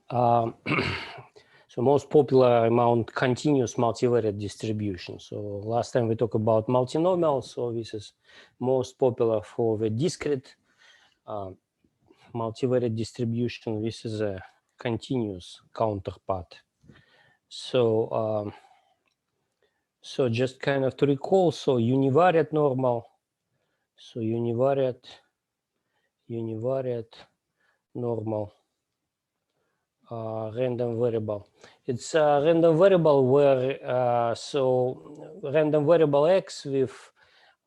So most popular among continuous multivariate distribution. So last time we talked about multinomial. So this is most popular for the discrete multivariate distribution. This is a continuous counterpart. So so just kind of to recall, so univariate normal, so univariate normal random variable. It's a random variable where so random variable x with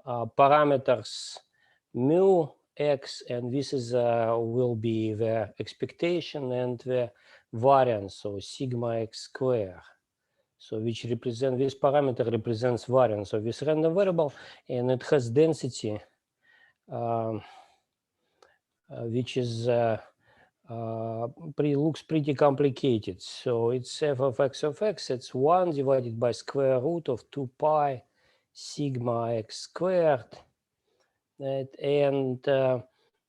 parameters mu x, and this is will be the expectation and the variance, so sigma x square. So which represent this parameter represents variance of this random variable, and it has density which is looks pretty complicated. So it's f of x, it's 1 divided by square root of 2 pi sigma x squared. Right? And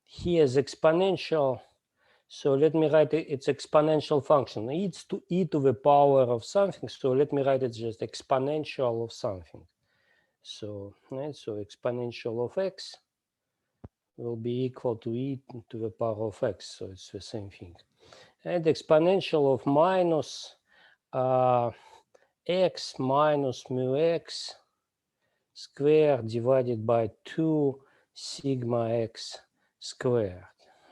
here's exponential. So let me write its exponential function. It's to e to the power of something. So let me write it just exponential of something. So, right, so exponential of x will be equal to e to the power of x. So it's the same thing. And exponential of minus x minus mu x squared divided by 2 sigma x squared.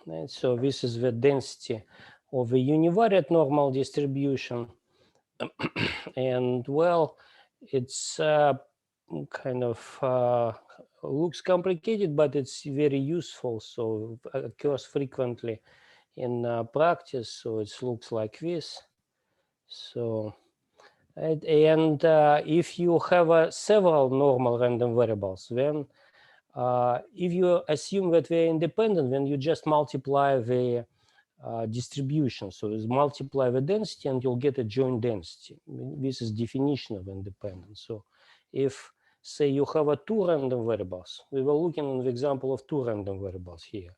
And so this is the density of a univariate normal distribution. And well, it's kind of looks complicated, but it's very useful. So occurs frequently in practice. So it looks like this. So, and if you have several normal random variables, then if you assume that they're independent, then you just multiply the distribution. So you multiply the density and you'll get a joint density. This is definition of independence. So if, say, you have two random variables, we were looking at the example of two random variables here.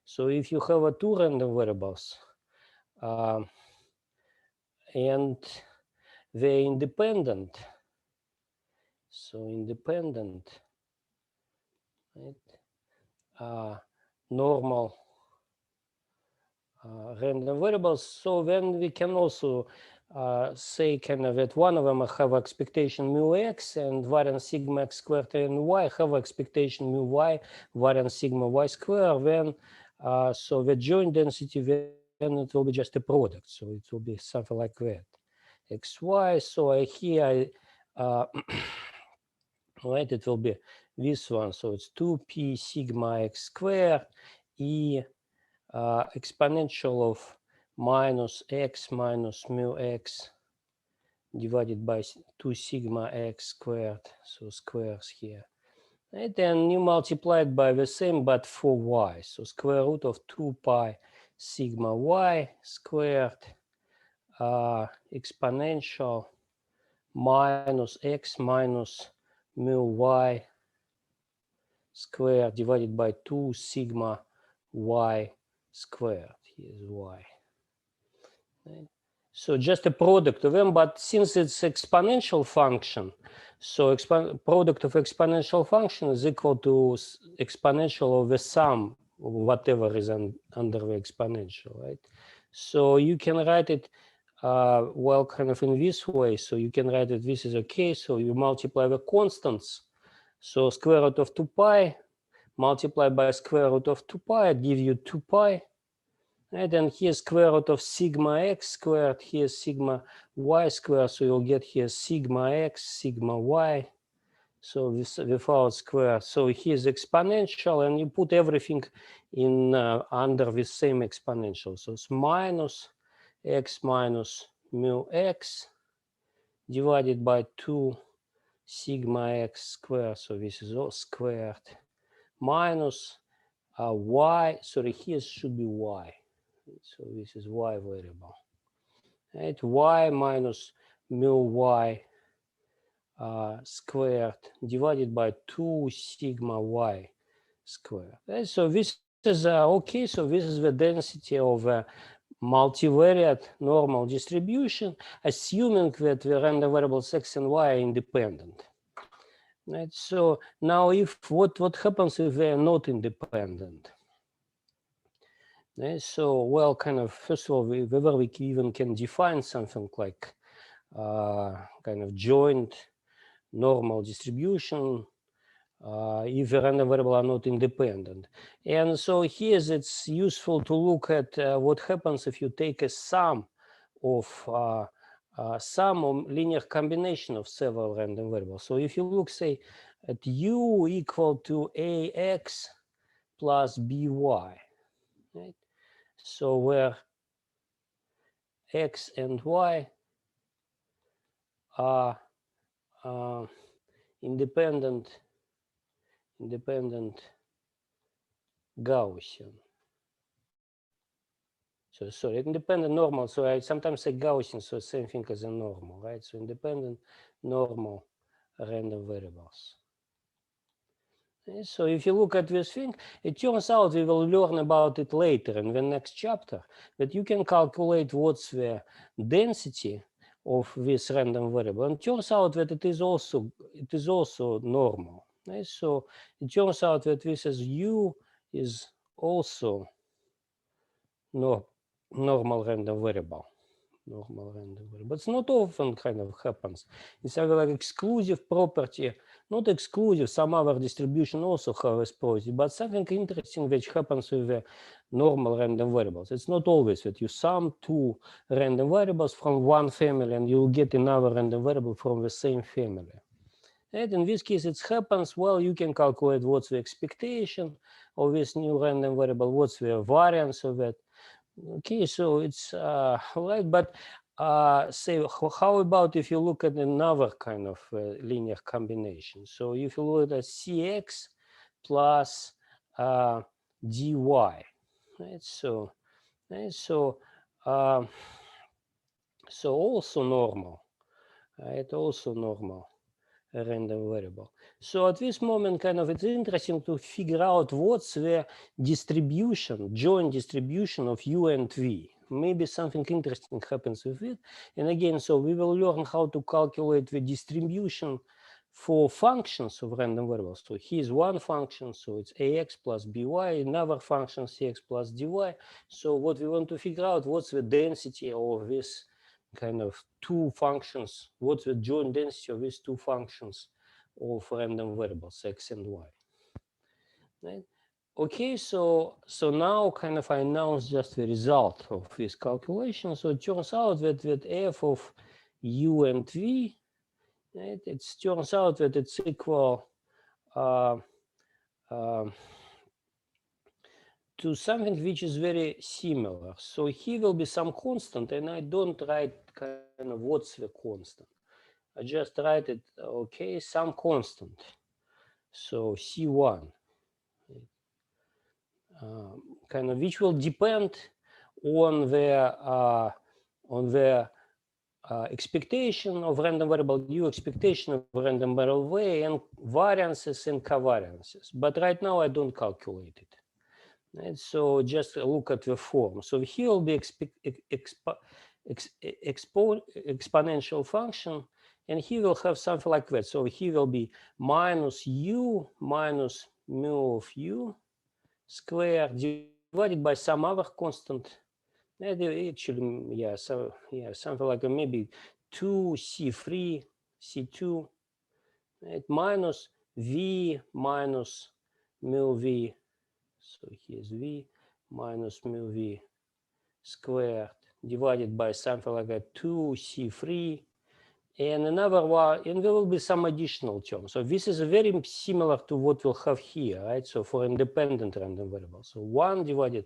So if you have two random variables and they're independent, so independent, right? Normal random variables. So then we can also say kind of that one of them have expectation mu x and variance sigma x squared, and y have expectation mu y variance sigma y squared. Then so the joint density, then it will be just a product. So it will be something like that. xy. So here right, it will be this one. So it's 2p sigma x squared e exponential of minus x minus mu x divided by 2 sigma x squared, so squares here. And then you multiply it by the same, but for y. So square root of 2 pi sigma y squared exponential minus x minus mu y squared divided by 2 sigma y squared. Here's y. Right. So just a product of them, but since it's exponential function, so product of exponential function is equal to exponential of the sum of whatever is under the exponential, right? So you can write it well kind of in this way. So you can write it, this is okay. So you multiply the constants. So square root of 2 pi multiplied by square root of 2 pi, it gives you 2 pi. And then here's square root of sigma x squared, here's sigma y squared, so you'll get here sigma x, sigma y, so this without square. So here's exponential, and you put everything in under the same exponential. So it's minus x minus mu x divided by 2 sigma x squared, so this is all squared, minus y, sorry, here should be y. So this is y variable, right? Y minus mu y squared divided by 2 sigma y squared. Right? So this is okay. So this is the density of multivariate normal distribution, assuming that the random variables x and y are independent. Right? So now, if what happens if they are not independent? Right? So, well, kind of first of all, whether we even can define something like kind of joint normal distribution if the random variable are not independent. And so here it's useful to look at what happens if you take a sum of sum or linear combination of several random variables. So if you look, say, at u equal to ax plus by, right? So where x and y are independent Gaussian. So sorry, independent normal. So I sometimes say Gaussian, so same thing as a normal, right? So independent normal random variables. So if you look at this thing, it turns out we will learn about it later in the next chapter, that you can calculate what's the density of this random variable. And it turns out that it is also normal. Right? So it turns out that this is u is also normal random variable. But it's not often kind of happens. It's like exclusive property, not exclusive, some other distribution also have this property, but something interesting which happens with the normal random variables. It's not always that you sum two random variables from one family and you get another random variable from the same family. And in this case, it happens, well, you can calculate what's the expectation of this new random variable, what's the variance of it. Okay, so it's right, but say, how about if you look at another kind of linear combination? So if you look at cx plus dy, right? So also normal, right? Also normal random variable. So at this moment, kind of, it's interesting to figure out what's the distribution, joint distribution of u and v. Maybe something interesting happens with it. And again, so we will learn how to calculate the distribution for functions of random variables. So here's one function, so it's ax plus by, another function cx plus dy. So what we want to figure out, what's the density of this kind of two functions, what's the joint density of these two functions of random variables x and y, right? Okay, so now kind of I announce just the result of this calculation. So it turns out that f of u and v, right, it turns out that it's equal to something which is very similar. So here will be some constant, and I don't write kind of what's the constant. I just write it, okay, some constant. So C1, kind of, which will depend on the expectation of random variable u, expectation of random variable v, and variances and covariances. But right now I don't calculate it. Right? So just look at the form. So here will be exponential function, and he will have something like that. So he will be minus u minus mu of u squared divided by some other constant. Actually, yeah, so yeah, something like maybe 2c3, c2, right? Minus v minus mu v. So here's v minus mu v squared divided by something like a 2c3, and another one, and there will be some additional terms. So this is very similar to what we'll have here, right? So for independent random variables, so 1 divided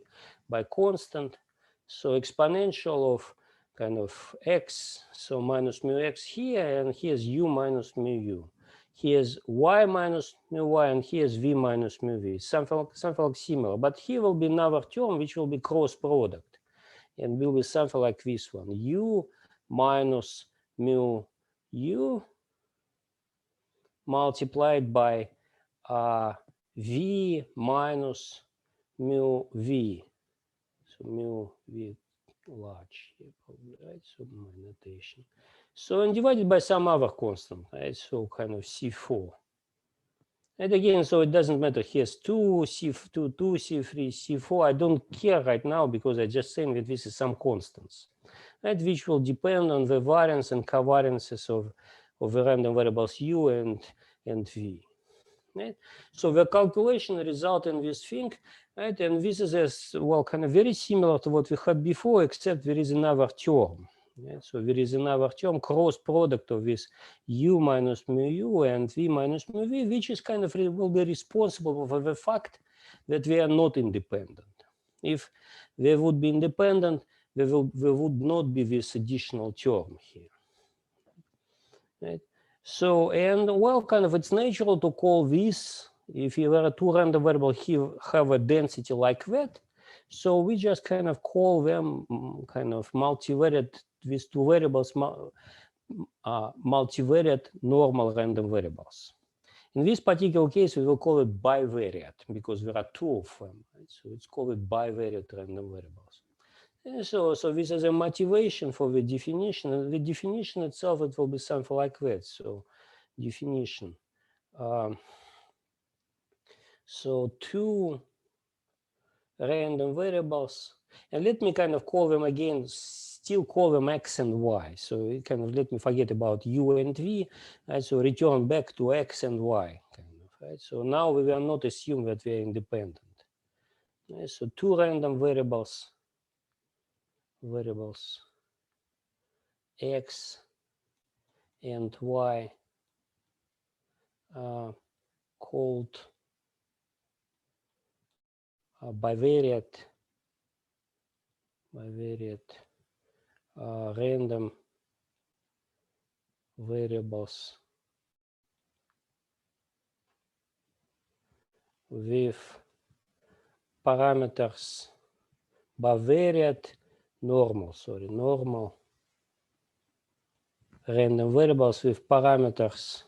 by constant, so exponential of kind of x, so minus mu x here, and here's u minus mu u. Here's y minus mu y, and here's v minus mu v. Something like similar, but here will be another term which will be cross product, and will be something like this one: u minus mu u multiplied by v minus mu v. So mu v large here probably, right? So my notation. So and divided by some other constant, right? So kind of C4. And again, so it doesn't matter. Here's 2, C2, 2, C3, C4. I don't care right now because I just saying that this is some constants, right? Which will depend on the variance and covariances of the random variables U and V. Right? So the calculation result in this thing, right? And this is as well kind of very similar to what we had before, except there is another term. Right? So there is another term, cross product of this U minus mu U and V minus mu V, which is kind of will be responsible for the fact that we are not independent. If they would be independent, there would not be this additional term here. Right? So, and well, kind of it's natural to call this, if you were two random variables have a density like that, so we just kind of call them kind of multivariate, these two variables, multivariate normal random variables. In this particular case, we will call it bivariate because there are two of them. Right? So it's called bivariate random variables. And so this is a motivation for the definition. And the definition itself, it will be something like that. So definition. So two random variables. And let me kind of call them again, still call them X and Y. So it kind of let me forget about U and V. Right? So return back to X and Y. Kind of, right? So now we will not assume that we are independent. Right? So two random variables X and Y called bivariate random variables with parameters bivariate normal random variables with parameters.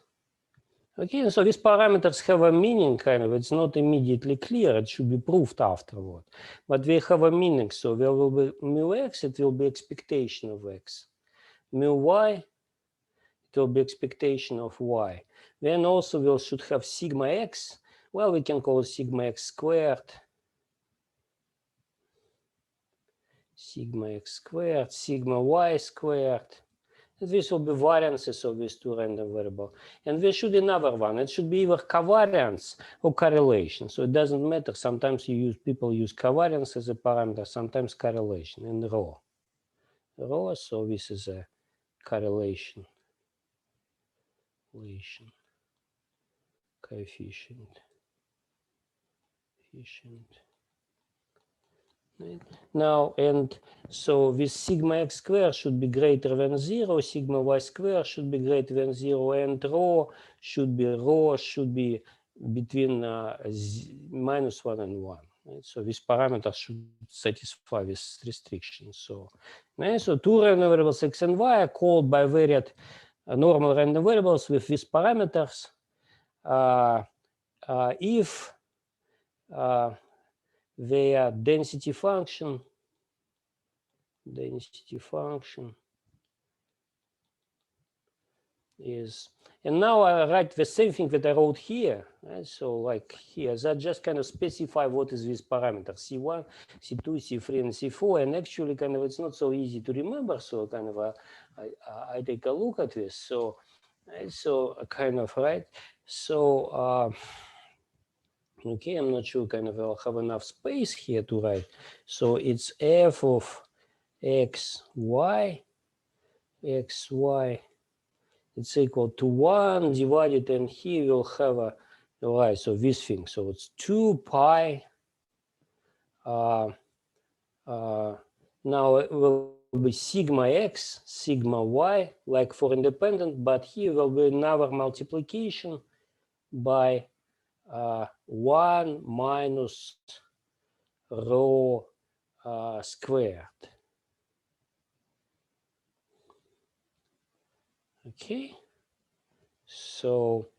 Okay, so these parameters have a meaning, kind of. It's not immediately clear. It should be proved afterward. But they have a meaning. So there will be mu x, it will be expectation of x. Mu y, it will be expectation of y. Then also we should have sigma x. Well, we can call it sigma x squared. Sigma x squared, sigma y squared. This will be variances of these two random variables. And there should be another one. It should be either covariance or correlation. So it doesn't matter. Sometimes people use covariance as a parameter, sometimes correlation in rho. So this is a correlation. Coefficient. Right. Now, and so this sigma x squared should be greater than 0, sigma y squared should be greater than 0, and rho should be between -1 and 1. Right? So this parameter should satisfy this restriction. So, right? So two random variables x and y are called bivariate normal random variables with these parameters if their density function is, and now I write the same thing that I wrote here. Right? So like here, that just kind of specify what is this parameter, C1, C2, C3, and C4. And actually kind of it's not so easy to remember. So kind of I take a look at this. So, right? So kind of, right? So, okay, I'm not sure kind of I'll have enough space here to write. So it's f of xy, it's equal to 1 divided, and here we'll have a, right, so this thing. So it's 2 pi. Now it will be sigma x, sigma y, like for independent, but here will be another multiplication by 1 minus rho squared. Okay, so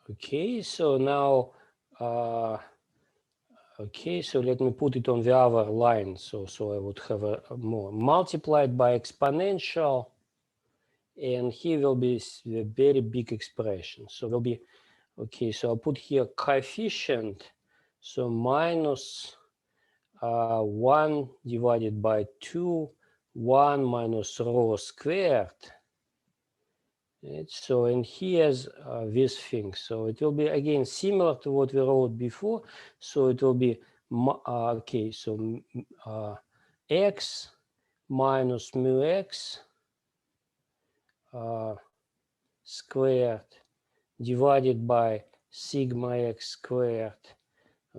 okay, so now Okay, so let me put it on the other line. So I would have a more multiplied by exponential, and here will be a very big expression. So will be, okay, so I'll put here coefficient, so minus 1 divided by 2, 1 minus rho squared. Right? So, and here's this thing. So it will be again similar to what we wrote before. So it will be, okay, so x minus mu x squared divided by sigma x squared.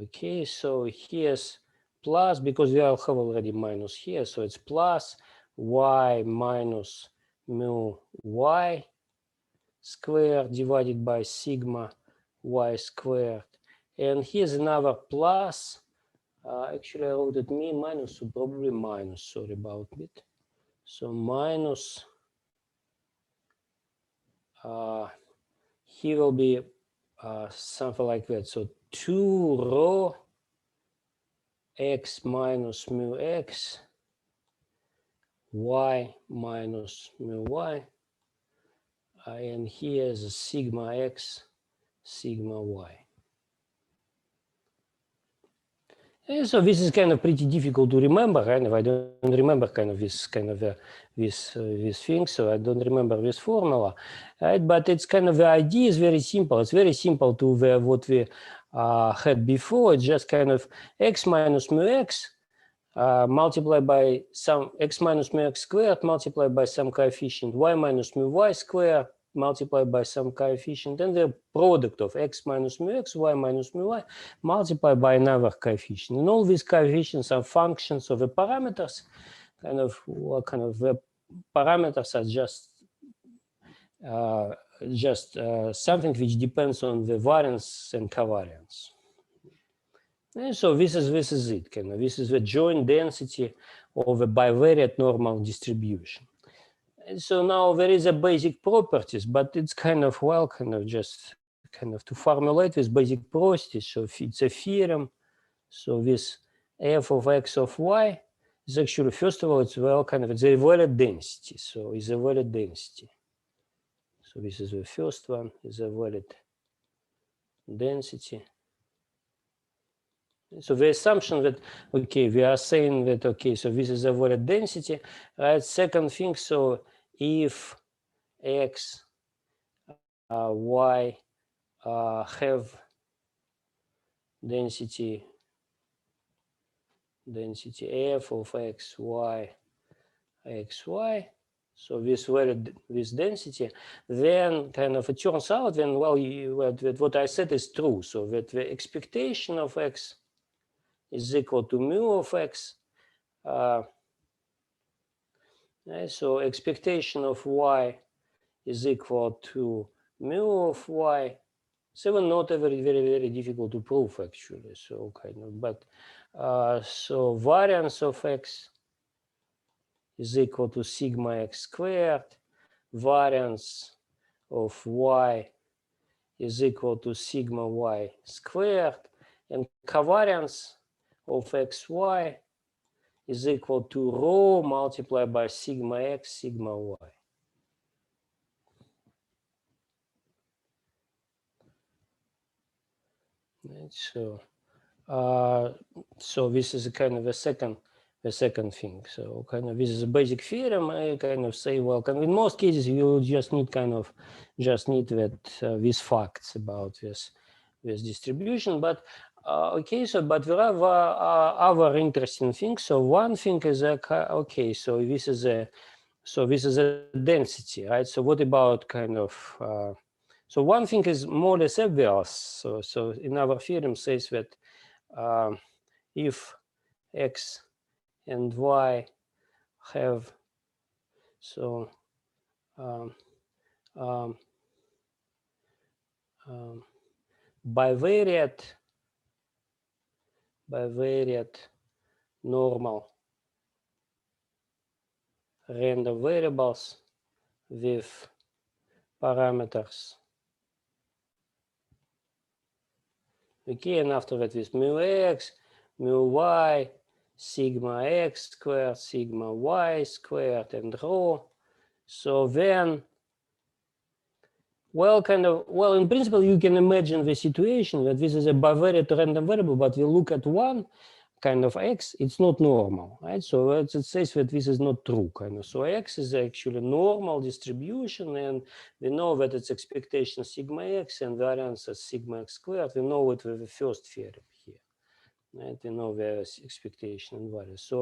Okay, so here's plus, because we have already minus here, so it's plus y minus mu y squared divided by sigma y squared. And here's another plus. Actually, I wrote it minus, so probably minus, sorry about it. So minus, here will be something like that. So 2 rho x minus mu x, y minus mu y, and here's a sigma x, sigma y. And so this is kind of pretty difficult to remember. Kind of, I don't remember kind of this thing, so I don't remember this formula. Right? But it's kind of, the idea is very simple. It's very simple to what we had before. It's just kind of x minus mu x multiplied by some x minus mu x squared multiplied by some coefficient y minus mu y squared multiplied by some coefficient, and the product of x minus mu x, y minus mu y multiplied by another coefficient. And all these coefficients are functions of the parameters. Kind of the parameters are just something which depends on the variance and covariance. And so this is it. Kind of, this is the joint density of a bivariate normal distribution. And so now there is a basic properties, but it's kind of, well, kind of just kind of to formulate this basic properties. So it's a theorem. So this f of x of y is actually, first of all, it's, well, kind of, it's a valid density. So it's a valid density. So this is the first one, is a valid density. So the assumption that, okay, we are saying that, okay, so this is a valid density, right? Second thing, so if x, y have density f of x, y, x, y, so this density, then kind of it turns out, then, well, what I said is true. So that the expectation of x is equal to mu of x. So expectation of y is equal to mu of y. So not very, very, very difficult to prove actually. So kind of, but so variance of x is equal to sigma x squared. Variance of y is equal to sigma y squared, and covariance of xy is equal to rho multiplied by sigma x, sigma y. Right, so this is a kind of the second thing. So kind of this is a basic theorem. I kind of say, well, in most cases you just need that these facts about this distribution. But okay, so but there are other interesting things. So one thing is okay, so this is a density, right? So what about kind of so one thing is more or less obvious. So in our theorem says that if x and y have bivariate normal random variables with parameters. Okay, and after that with mu x, mu y, sigma x squared, sigma y squared, and rho. So then, well, in principle, you can imagine the situation that this is a bivariate random variable, but we look at one kind of x, it's not normal, right? So it says that this is not true, So x is actually normal distribution, and we know that it's expectation sigma x and variance is sigma x squared. We know it with the first theorem here, right? We know the expectation and variance.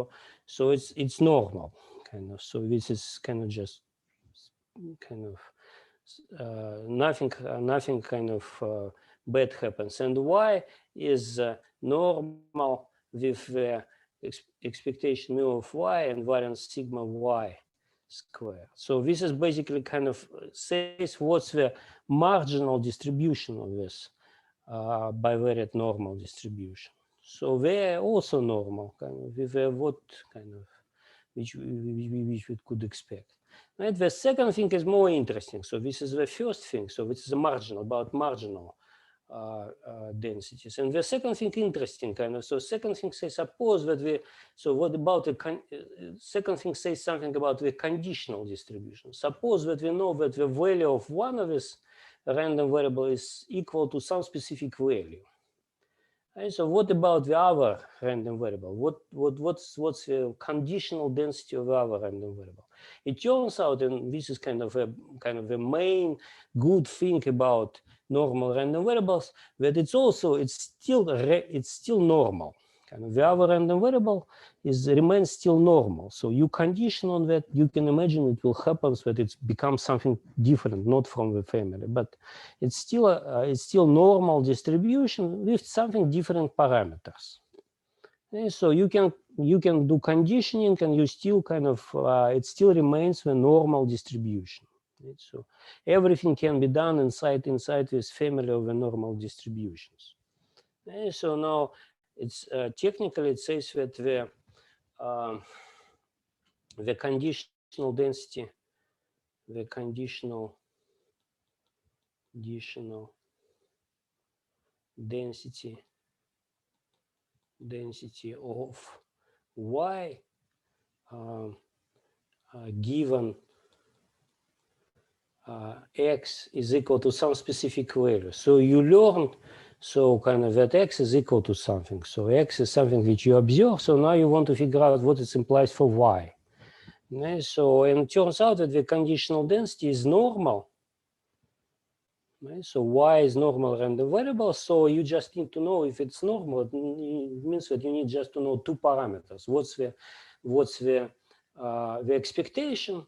So it's normal, So this is just nothing bad happens, and y is normal with the expectation mu of y and variance sigma y squared. So this is basically says what's the marginal distribution of this bivariate normal distribution. So they're also normal, with what which we could expect. Right? The second thing is more interesting. So this is the first thing. So this is a marginal, about marginal densities. And the second thing interesting, So second thing says, suppose that so what about the second thing says something about the conditional distribution. Suppose that we know that the value of one of this random variable is equal to some specific value. Right? So what about the other random variable? What's the conditional density of the other random variable? It turns out, and this is kind of the main good thing about normal random variables, that it's still normal. The other random variable remains still normal. So you condition on that, you can imagine it will happen that it becomes something different, not from the family, but it's still normal distribution with something different parameters. Okay, so you can do conditioning, and you still it still remains the normal distribution. Right? So everything can be done inside this family of the normal distributions. Okay, so now it's technically it says that the conditional density, density of y given x is equal to some specific value. So you learn that x is equal to something. So x is something which you observe. So now you want to figure out what it implies for y. Okay? So and it turns out that the conditional density is normal. Okay? So y is normal random variable. So you just need to know if it's normal. It means that you need just to know two parameters. What's the expectation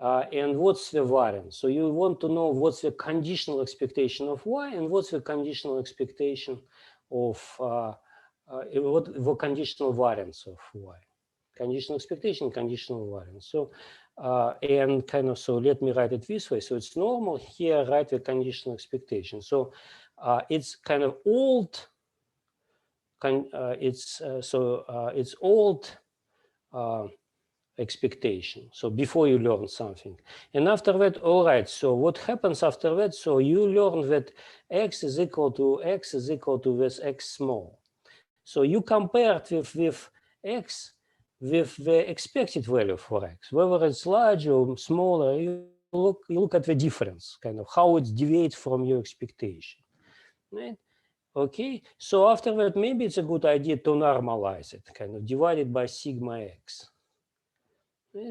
and what's the variance. So you want to know what's the conditional expectation of y and what's the conditional expectation of what the conditional variance of y. Conditional expectation, conditional variance. So and so let me write it this way. So it's normal here. Write the conditional expectation. So it's old. It's old. Expectation. So before you learn something, and after that, all right. So what happens after that? So you learn that x is equal to this x small. So you compare it with x with the expected value for x, whether it's larger or smaller. You look at the difference, how it deviates from your expectation, right? Okay. So after that, maybe it's a good idea to normalize it, divide it by sigma x.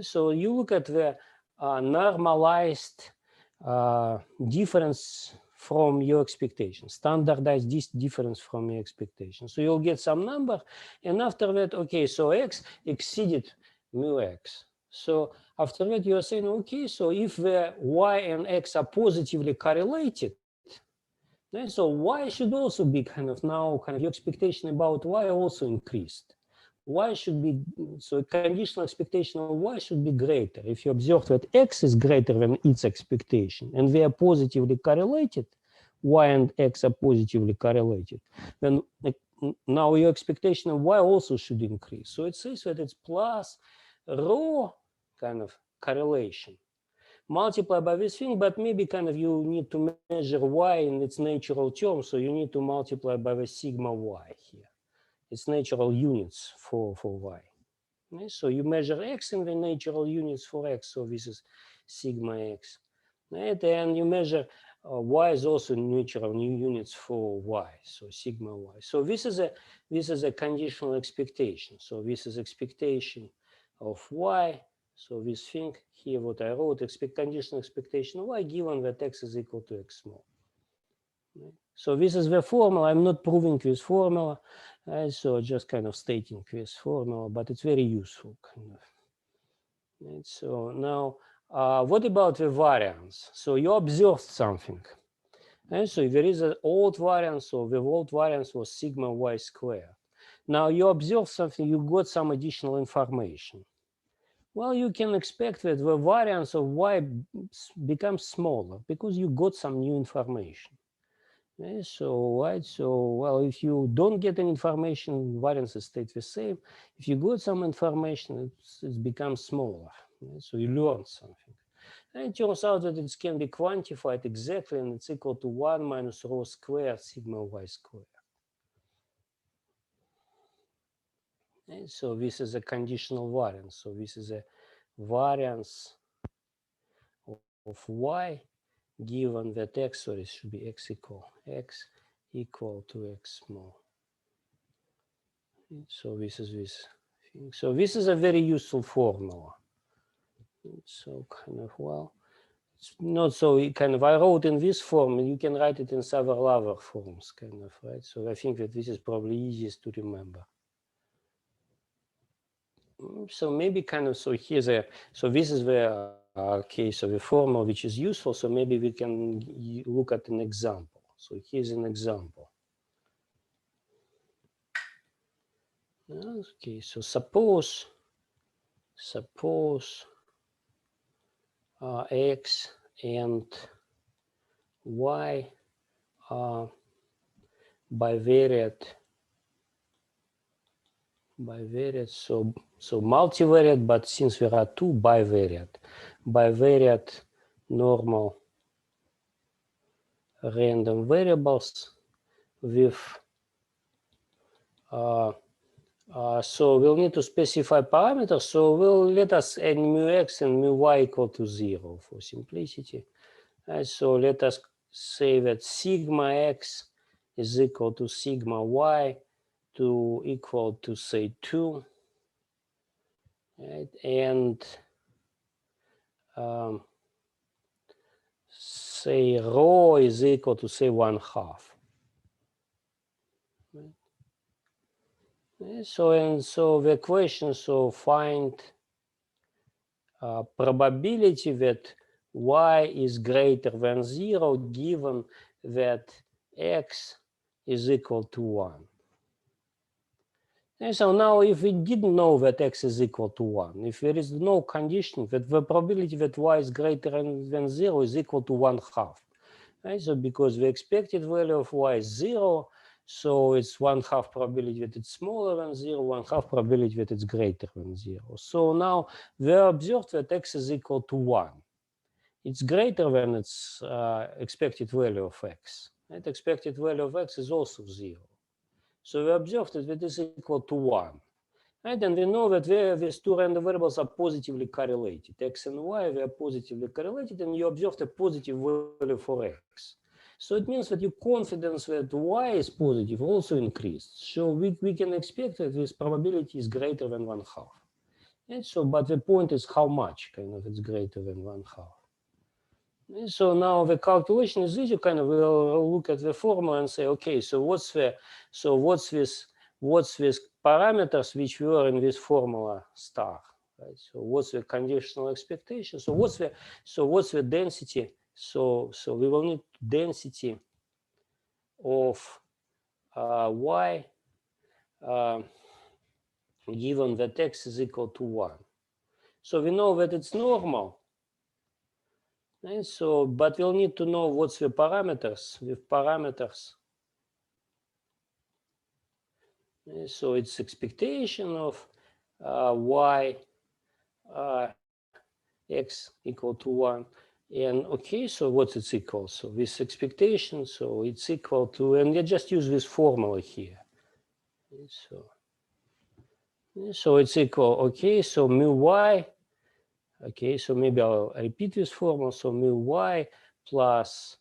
So you look at the normalized difference from your expectation, standardized this difference from your expectation. So you'll get some number, and after that, okay, so x exceeded mu x. So after that, you are saying, okay, so if the y and x are positively correlated, then so y should also be now your expectation about y also increased. Y should be, so conditional expectation of y should be greater. If you observe that x is greater than its expectation and they are positively correlated, y and x are positively correlated, then now your expectation of y also should increase. So it says that it's plus rho correlation multiplied by this thing, but maybe you need to measure y in its natural terms, so you need to multiply by the sigma y here. It's natural units for y. Okay? So you measure x in the natural units for x. So this is sigma x. Right? And you measure y is also natural new units for y. So sigma y. So this is a conditional expectation. So this is expectation of y. So this thing here, what I wrote, conditional expectation of y given that x is equal to x small. So this is the formula. I'm not proving this formula, so just kind of stating this formula, but it's very useful. Kind of. Right? So now, what about the variance? So you observed something. And so there is an old variance, so the old variance was sigma y squared. Now you observe something, you got some additional information. Well, you can expect that the variance of y becomes smaller because you got some new information. Okay, so, right, so, well, if you don't get any information, variances stay the same. If you got some information, it becomes smaller. Okay, so you learn something. And it turns out that it can be quantified exactly, and it's equal to 1 minus rho squared sigma y squared. Okay, so this is a conditional variance. So this is a variance of y given that x, so it should be x equal to x small. So this is this thing. So this is a very useful formula. So kind of, well, it's not so kind of, I wrote in this form, and you can write it in several other forms, kind of, right? So I think that this is probably easiest to remember. So maybe kind of, so here's so this is the case of a formula which is useful. So maybe we can look at an example. So here's an example. Okay, so suppose x and y are bivariate, so multivariate, but since there are two bivariate normal random variables with so we'll need to specify parameters. So we'll let us add mu x and mu y equal to 0 for simplicity. So let us say that sigma x is equal to sigma y to equal to say 2, right? And say rho is equal to say 1/2. Right? So the equation, so find probability that y is greater than 0 given that x is equal to 1. And so now if we didn't know that x is equal to 1, if there is no condition that the probability that y is greater than 0 is equal to 1/2. Right? So because the expected value of y is 0, so it's 1/2 probability that it's smaller than 0, 1/2 probability that it's greater than 0. So now we observed that x is equal to 1. It's greater than its expected value of x. Right? Expected value of x is also 0. So we observed that it is equal to 1. Right? And we know that these two random variables are positively correlated. X and y, they are positively correlated, and you observed a positive value for x. So it means that your confidence that y is positive also increased. So we can expect that this probability is greater than 1/2. And so, but the point is how much kind of it's greater than 1/2. And so now the calculation is easy. Kind of we'll look at the formula and say, okay, so what's this parameters which were in this formula star, right? So what's the conditional expectation? So what's the density? So we will need density of y given that x is equal to 1. So we know that it's normal. And so, but we'll need to know what's the parameters with parameters. And so it's expectation of y x equal to 1. And okay, so what's it equal? So this expectation, so it's equal to, and you just use this formula here. So it's equal, okay, so mu y, okay, so maybe I'll repeat this formula. So mu y plus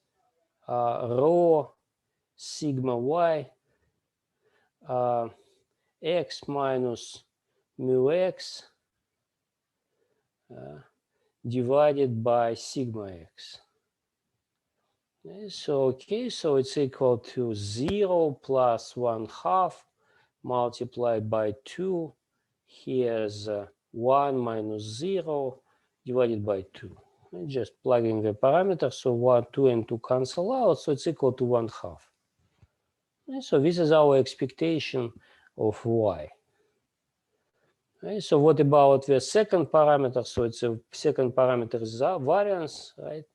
rho sigma y x minus mu x divided by sigma x. So, okay, so it's equal to 0 plus 1/2 multiplied by 2. Here's 1 minus 0 divided by 2. And just plugging the parameters, so 1, 2, and 2 cancel out, so it's equal to 1/2. And so this is our expectation of y. Okay, so what about the second parameter? So it's a second parameter is variance, right?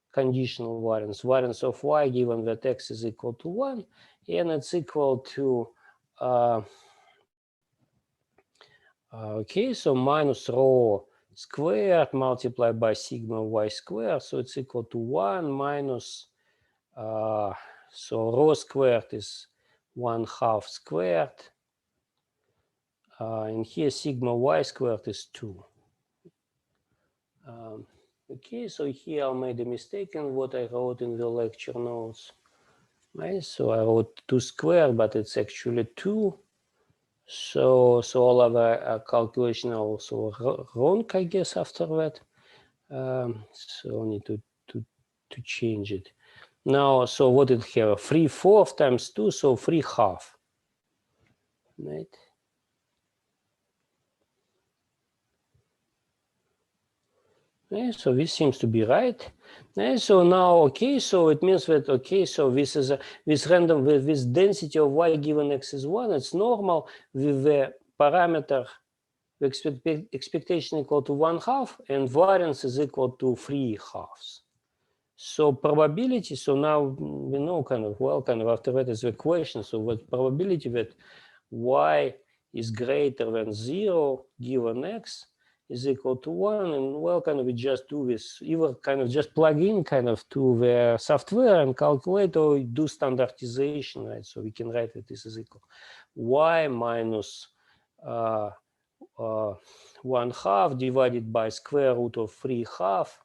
Conditional variance of y given that x is equal to 1, and it's equal to okay, so minus rho squared multiplied by sigma y squared, so it's equal to 1 minus so rho squared is 1/2 squared, and here sigma y squared is 2. Okay, so here I made a mistake in what I wrote in the lecture notes. Right, so I wrote 2 squared, but it's actually 2. So all other calculation are also wrong, I guess, after that. So I need to change it. Now, so what it have? 3/4 times 2, so 3/2. Right? Okay, so this seems to be right. Okay, so now, okay, so it means that, okay, so this is this random with this density of y given x is 1, it's normal with the parameter the expectation equal to 1/2 and variance is equal to 3/2. So probability, so now we know kind of, well, kind of after that is the question, so what probability that y is greater than 0 given x is equal to 1, and well, kind of we just do this, either kind of just plug in kind of to the software and calculate or do standardization, right? So we can write that this is equal y minus 1/2 divided by square root of 3/2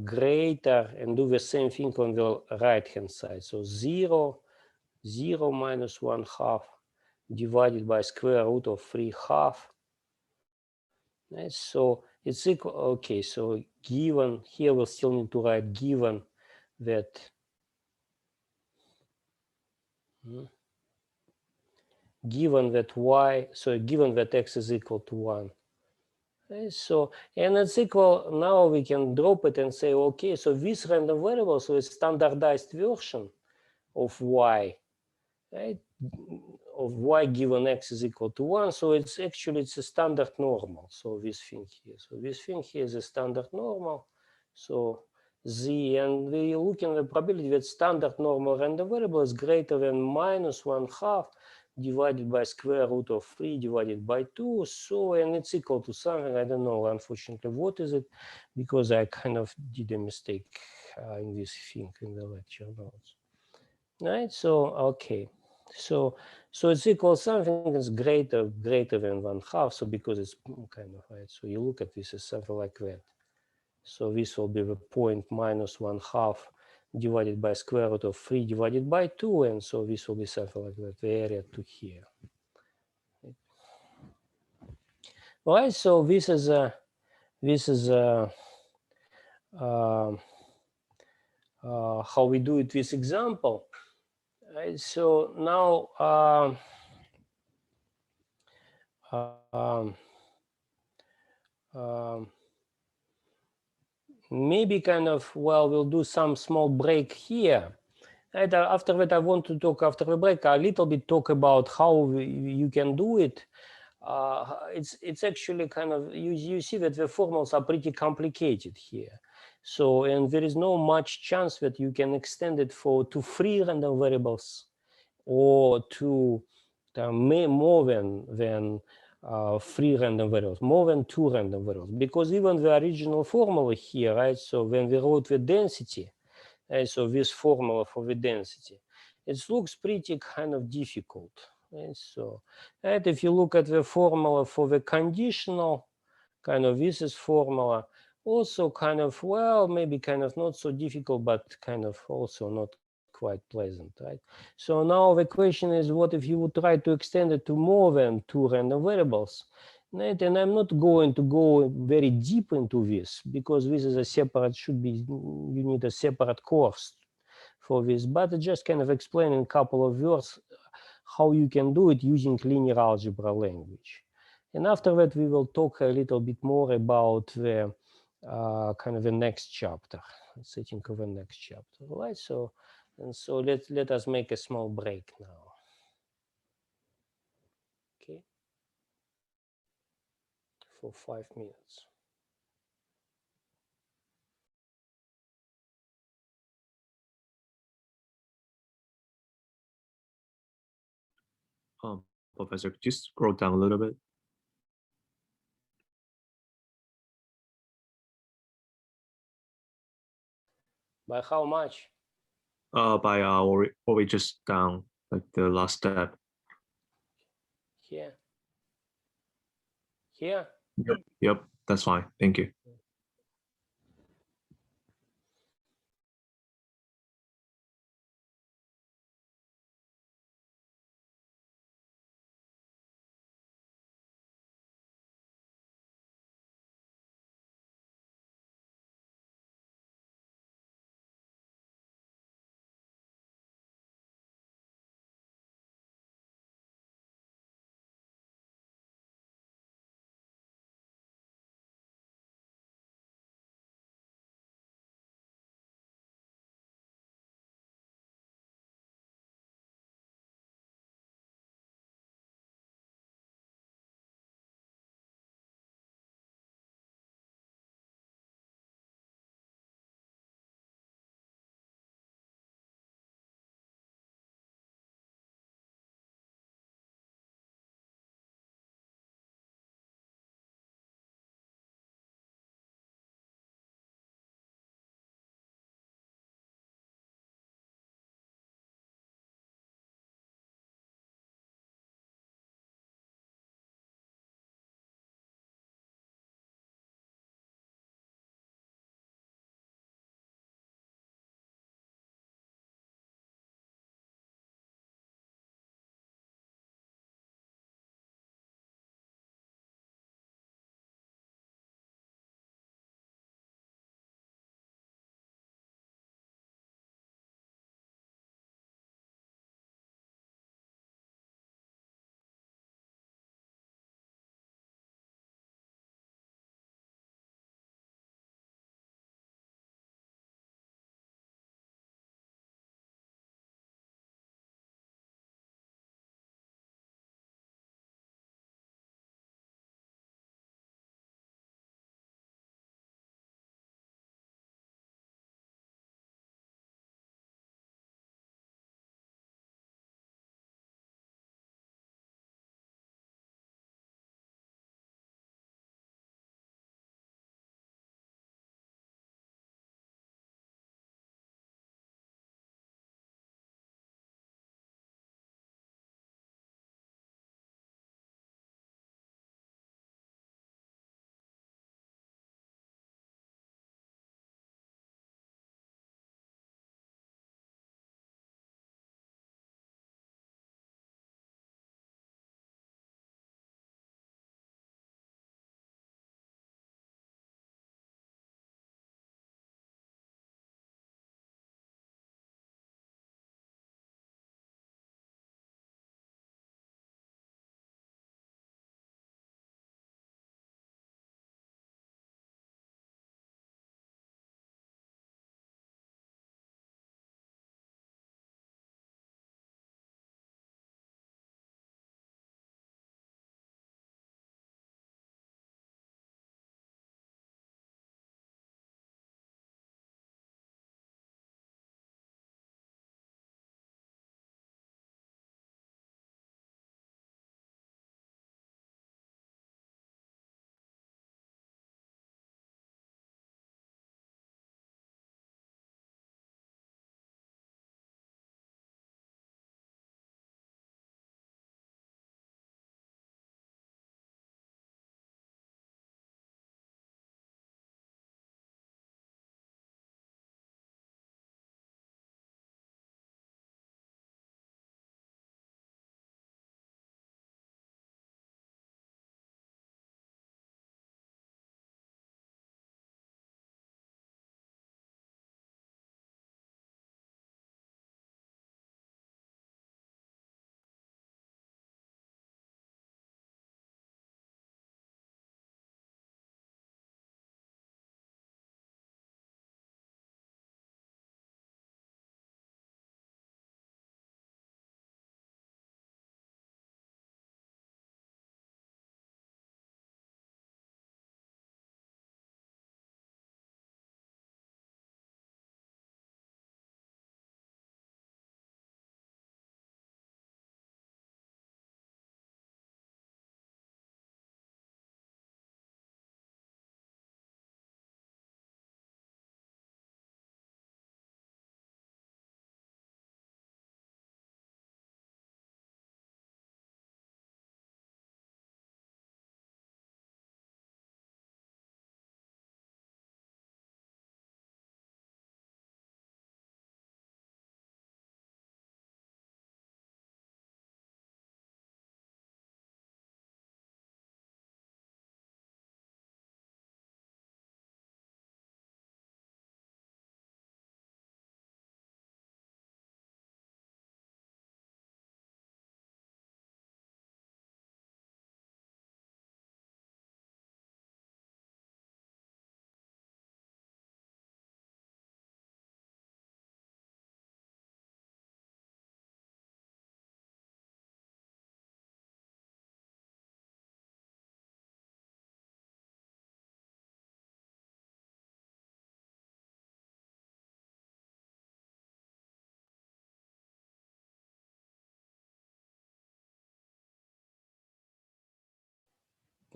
greater, and do the same thing on the right hand side. So 0 minus 1/2 divided by square root of 3/2. Right? So it's equal, okay, so given, here we'll still need to write given that y, so given that x is equal to 1. Okay, so, and it's equal, now we can drop it and say, okay, so this random variable, so it's standardized version of y, right? Of y given x is equal to 1. So it's actually, it's a standard normal. So this thing here. So this thing here is a standard normal. So z, and we look at the probability that standard normal random variable is greater than minus 1/2 divided by square root of 3 divided by 2. So, and it's equal to something, I don't know, unfortunately, what is it? Because I kind of did a mistake in this thing in the lecture notes. Right, so, okay. So it's equal something that's greater than 1/2. So because it's kind of right. So you look at this as something like that. So this will be the point minus 1/2 divided by square root of 3 divided by 2, and so this will be something like that, the area to here. All right, so this is how we do it with example. Right, so now maybe kind of, well, we'll do some small break here. And after that, I want to talk after the break a little bit, talk about how you can do it. It's actually kind of, you see that the formulas are pretty complicated here. So, and there is no much chance that you can extend it to 3 random variables or to more than 3 random variables, more than 2 random variables, because even the original formula here, right? So when we wrote the density, right, so this formula for the density, it looks pretty kind of difficult, And so, and if you look at the formula for the conditional, kind of this is formula, also kind of, well, maybe kind of not so difficult, but kind of also not quite pleasant, right? So now the question is, what if you would try to extend it to more than 2 random variables? Right? And I'm not going to go very deep into this, because this is a separate, should be, you need a separate course for this, but just kind of explain in a couple of words how you can do it using linear algebra language. And after that, we will talk a little bit more about the kind of the next chapter, setting of the next chapter, right? So, and so let us make a small break now. Okay, for 5 minutes. Professor, could you scroll down a little bit? By how much? By what we just down, like the last step. Here. Here. Yep, that's fine. Thank you.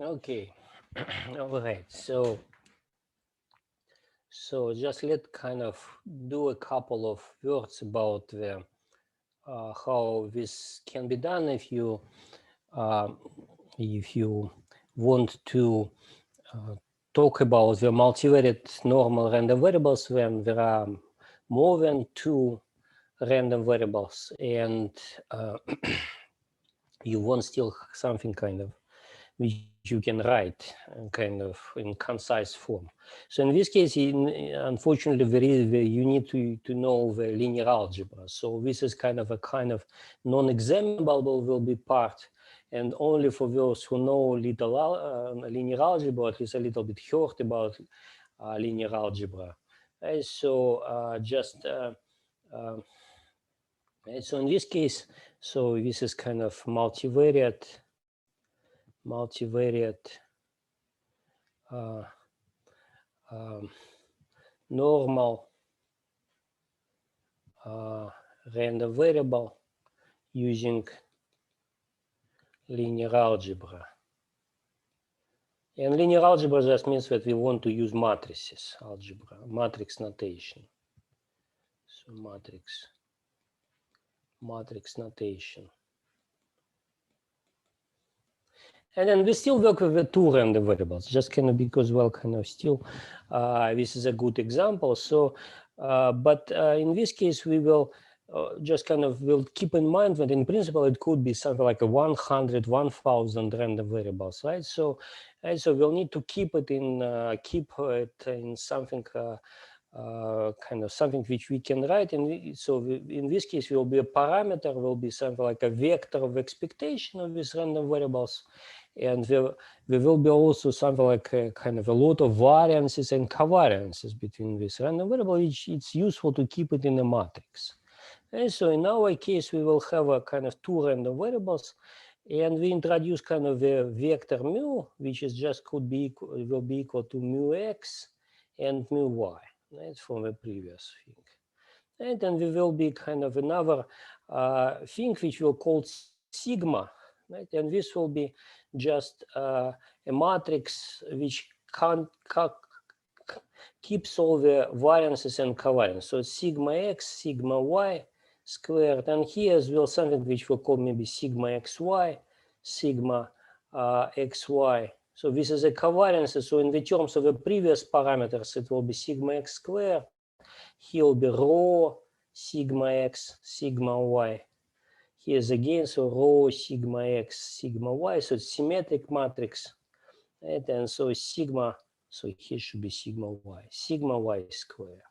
Okay. All right. So just let kind of do a couple of words about the how this can be done if you want to talk about the multivariate normal random variables when there are more than two random variables and you want still something kind of which you can write kind of in concise form. So in this case, unfortunately, you need to know the linear algebra. So this is kind of non-examinable will be part, and only for those who know little linear algebra, at least a little bit heard about linear algebra. So so in this case, so this is kind of multivariate uh, normal random variable using linear algebra. And linear algebra just means that we want to use matrices algebra, matrix notation. So matrix notation. And then we still work with the two random variables, just kind of because, well, kind of still, this is a good example. So, but in this case, we will just kind of will keep in mind that in principle, it could be something like a 100, 1000 random variables, right? So we'll need to keep it in something kind of something which we can write. And so in this case, will be a parameter, will be something like a vector of expectation of these random variables. And there will be also something like a kind of a lot of variances and covariances between these random variables, which it's useful to keep it in a matrix. And so in our case, we will have a kind of two random variables, and we introduce kind of a vector mu, which is just will be equal to mu x and mu y, right, from the previous thing. And then we will be kind of another thing which we'll call sigma, right? And this will be just a matrix which keeps all the variances and covariances. So sigma x, sigma y squared, and here as well something which we'll call maybe sigma xy, sigma xy. So this is a covariance. So in the terms of the previous parameters, it will be sigma x squared. Here will be rho sigma x, sigma y. Here's again, so rho sigma x, sigma y. So it's symmetric matrix. Right? And so sigma, so here should be sigma y squared.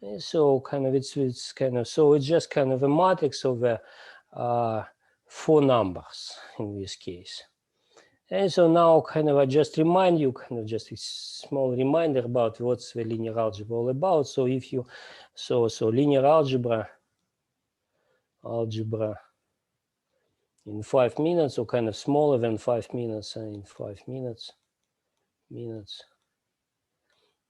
And so kind of it's kind of, so it's just kind of a matrix of the four numbers in this case. And so now kind of I just remind you, kind of just a small reminder about what's the linear algebra all about. So if you, so linear algebra in 5 minutes, or kind of smaller than 5 minutes, in 5 minutes.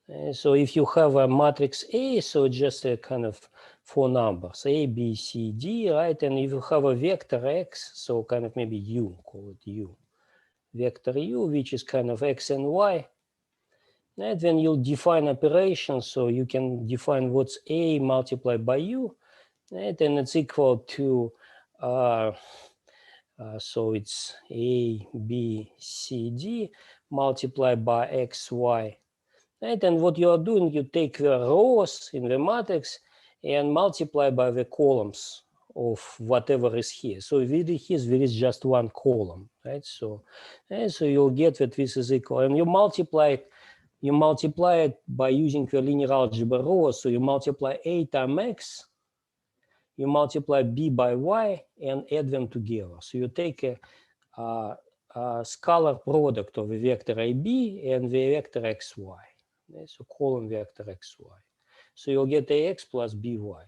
And so if you have a matrix A, so just a kind of four numbers, A, B, C, D, right? And if you have a vector X, so kind of maybe U, call it U. Vector U, which is kind of X and Y. And then you'll define operations, so you can define what's A multiplied by U, right? And it's equal to, so it's A, B, C, D multiplied by X, Y. Right? And what you are doing, you take the rows in the matrix and multiply by the columns of whatever is here. So if it is, there is just one column, right? So you'll get that this is equal, and you multiply it by using the linear algebra rows. So you multiply A times X, you multiply B by Y, and add them together. So you take a scalar product of the vector AB and the vector XY. So column vector XY. So you'll get AX plus BY.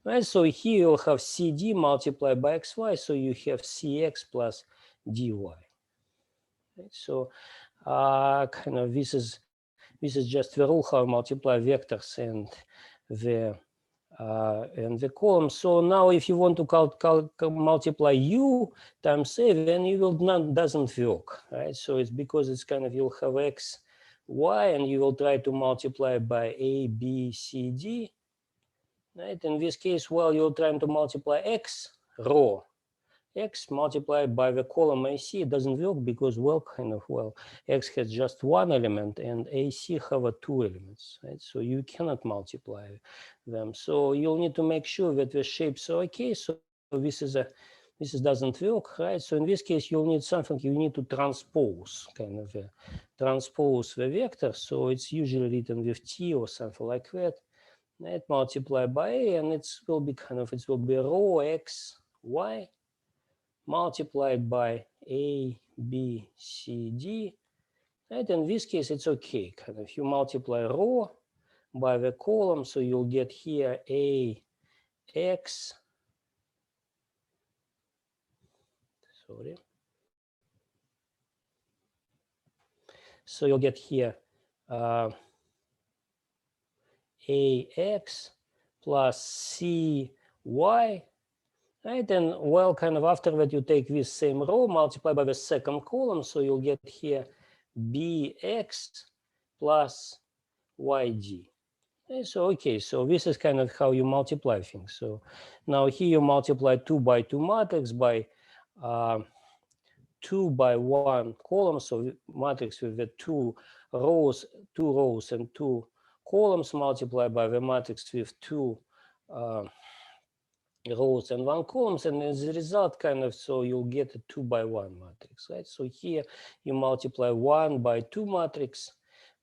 Right? So here you'll have CD multiplied by XY. So you have CX plus DY. Right? So kind of this is just the rule how to multiply vectors and the and the column. So now if you want to multiply u times a, then you will not, doesn't work, right? So it's because it's kind of, you'll have x, y, and you will try to multiply by a, b, c, d, right? In this case, well, you're trying to multiply x, row, x multiplied by the column AC. It doesn't work because, well, kind of, well, x has just one element and AC have two elements, right? So you cannot multiply them. So you'll need to make sure that the shapes are okay. So this doesn't work, right? So in this case, you'll need something, you need to transpose, kind of transpose the vector. So it's usually written with T or something like that. Right? Multiply by A, and it will be kind of, it will be rho x, y, multiplied by A, B, C, D. And in this case, it's okay. Kind of you multiply row by the column, so you'll get here A, X. Sorry. So you'll get here AX plus CY. Right, and well, kind of after that, you take this same row, multiply by the second column, so you'll get here bx plus yd. Okay, so okay, so this is kind of how you multiply things. So now here you multiply 2 by 2 matrix by 2 by 1 column, so matrix with the two rows and 2 columns multiplied by the matrix with 2 rows and 1 columns, and as a result, kind of, so you'll get a 2 by 1 matrix, right? So here you multiply 1 by 2 matrix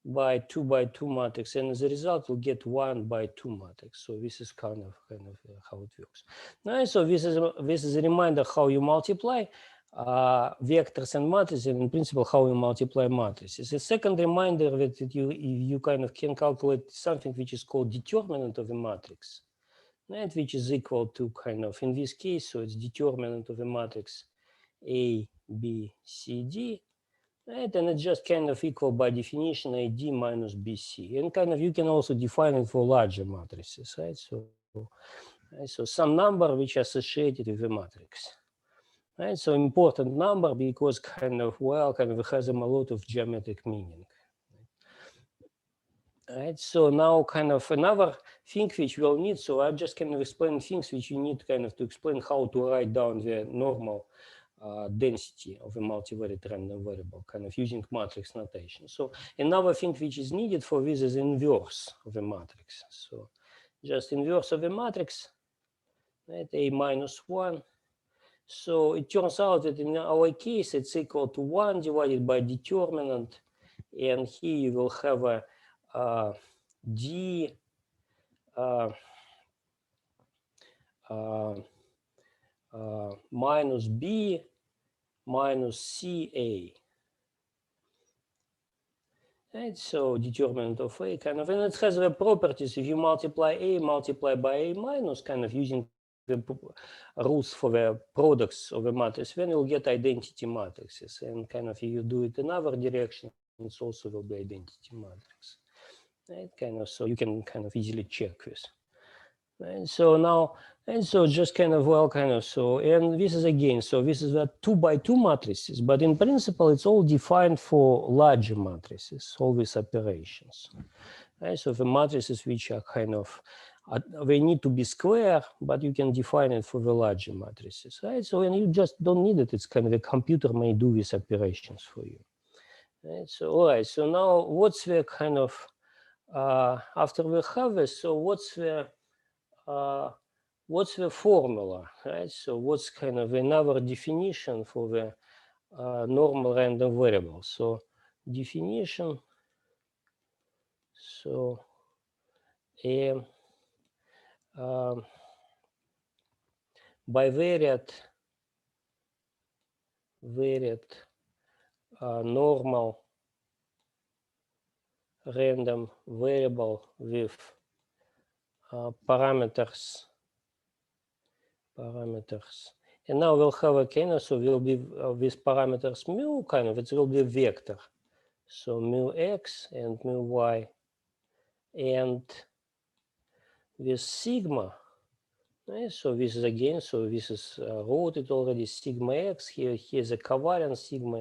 by 2 by 2 matrix, and as a result, you'll get 1 by 2 matrix. So this is kind of how it works. Right? So this is a reminder how you multiply vectors and matrices, and in principle how you multiply matrices. A second reminder that you kind of can calculate something which is called determinant of a matrix. Right, which is equal to kind of, in this case, so it's determinant of the matrix A, B, C, D, right? And it's just kind of equal by definition AD minus BC. And kind of you can also define it for larger matrices, right? So some number which is associated with the matrix. Right? So important number because kind of, well, kind of it has a lot of geometric meaning. Right, so now kind of another thing which we'll need, so I just kind of explain things which you need kind of to explain how to write down the normal density of a multivariate random variable, kind of using matrix notation. So another thing which is needed for this is inverse of a matrix. So just inverse of a matrix, right, A minus 1. So it turns out that in our case, it's equal to 1 divided by determinant, and here you will have a D minus B minus CA. Right, so determinant of A kind of, and it has the properties. If you multiply A multiplied by A minus, kind of using the rules for the products of a matrix, then you'll get identity matrices. And kind of if you do it in other direction, it also will be identity matrix. Right, kind of, so you can kind of easily check this. Right, so now, and so just kind of, well, kind of, so, and this is again, so this is a 2 by 2 matrices, but in principle, it's all defined for larger matrices, all these operations. Right, so the matrices which are kind of, they need to be square, but you can define it for the larger matrices, right? So when you just don't need it, it's kind of a computer may do these operations for you. Right, so, all right, so now what's the kind of, after we have this, so what's the formula, right? So what's kind of another definition for the normal random variable? So definition, so a bivariate normal random variable with parameters. And now we'll have a kind of, so will be with parameters mu, kind of, it will be a vector. So mu x and mu y. And with sigma. Right? So this is again, so this is wrote it already, sigma x. Here's a covariance sigma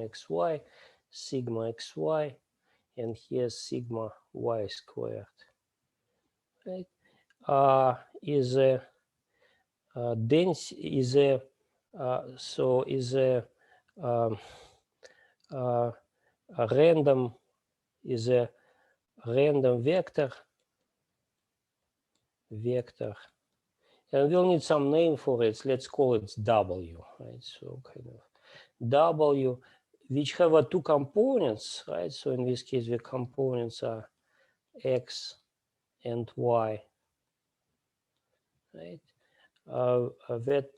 xy, and here's sigma y squared. Right? Is a dense is a so is a random is a random vector, and we'll need some name for it. Let's call it W, right? So kind of W, which have two components, right? So in this case, the components are X and Y, right? That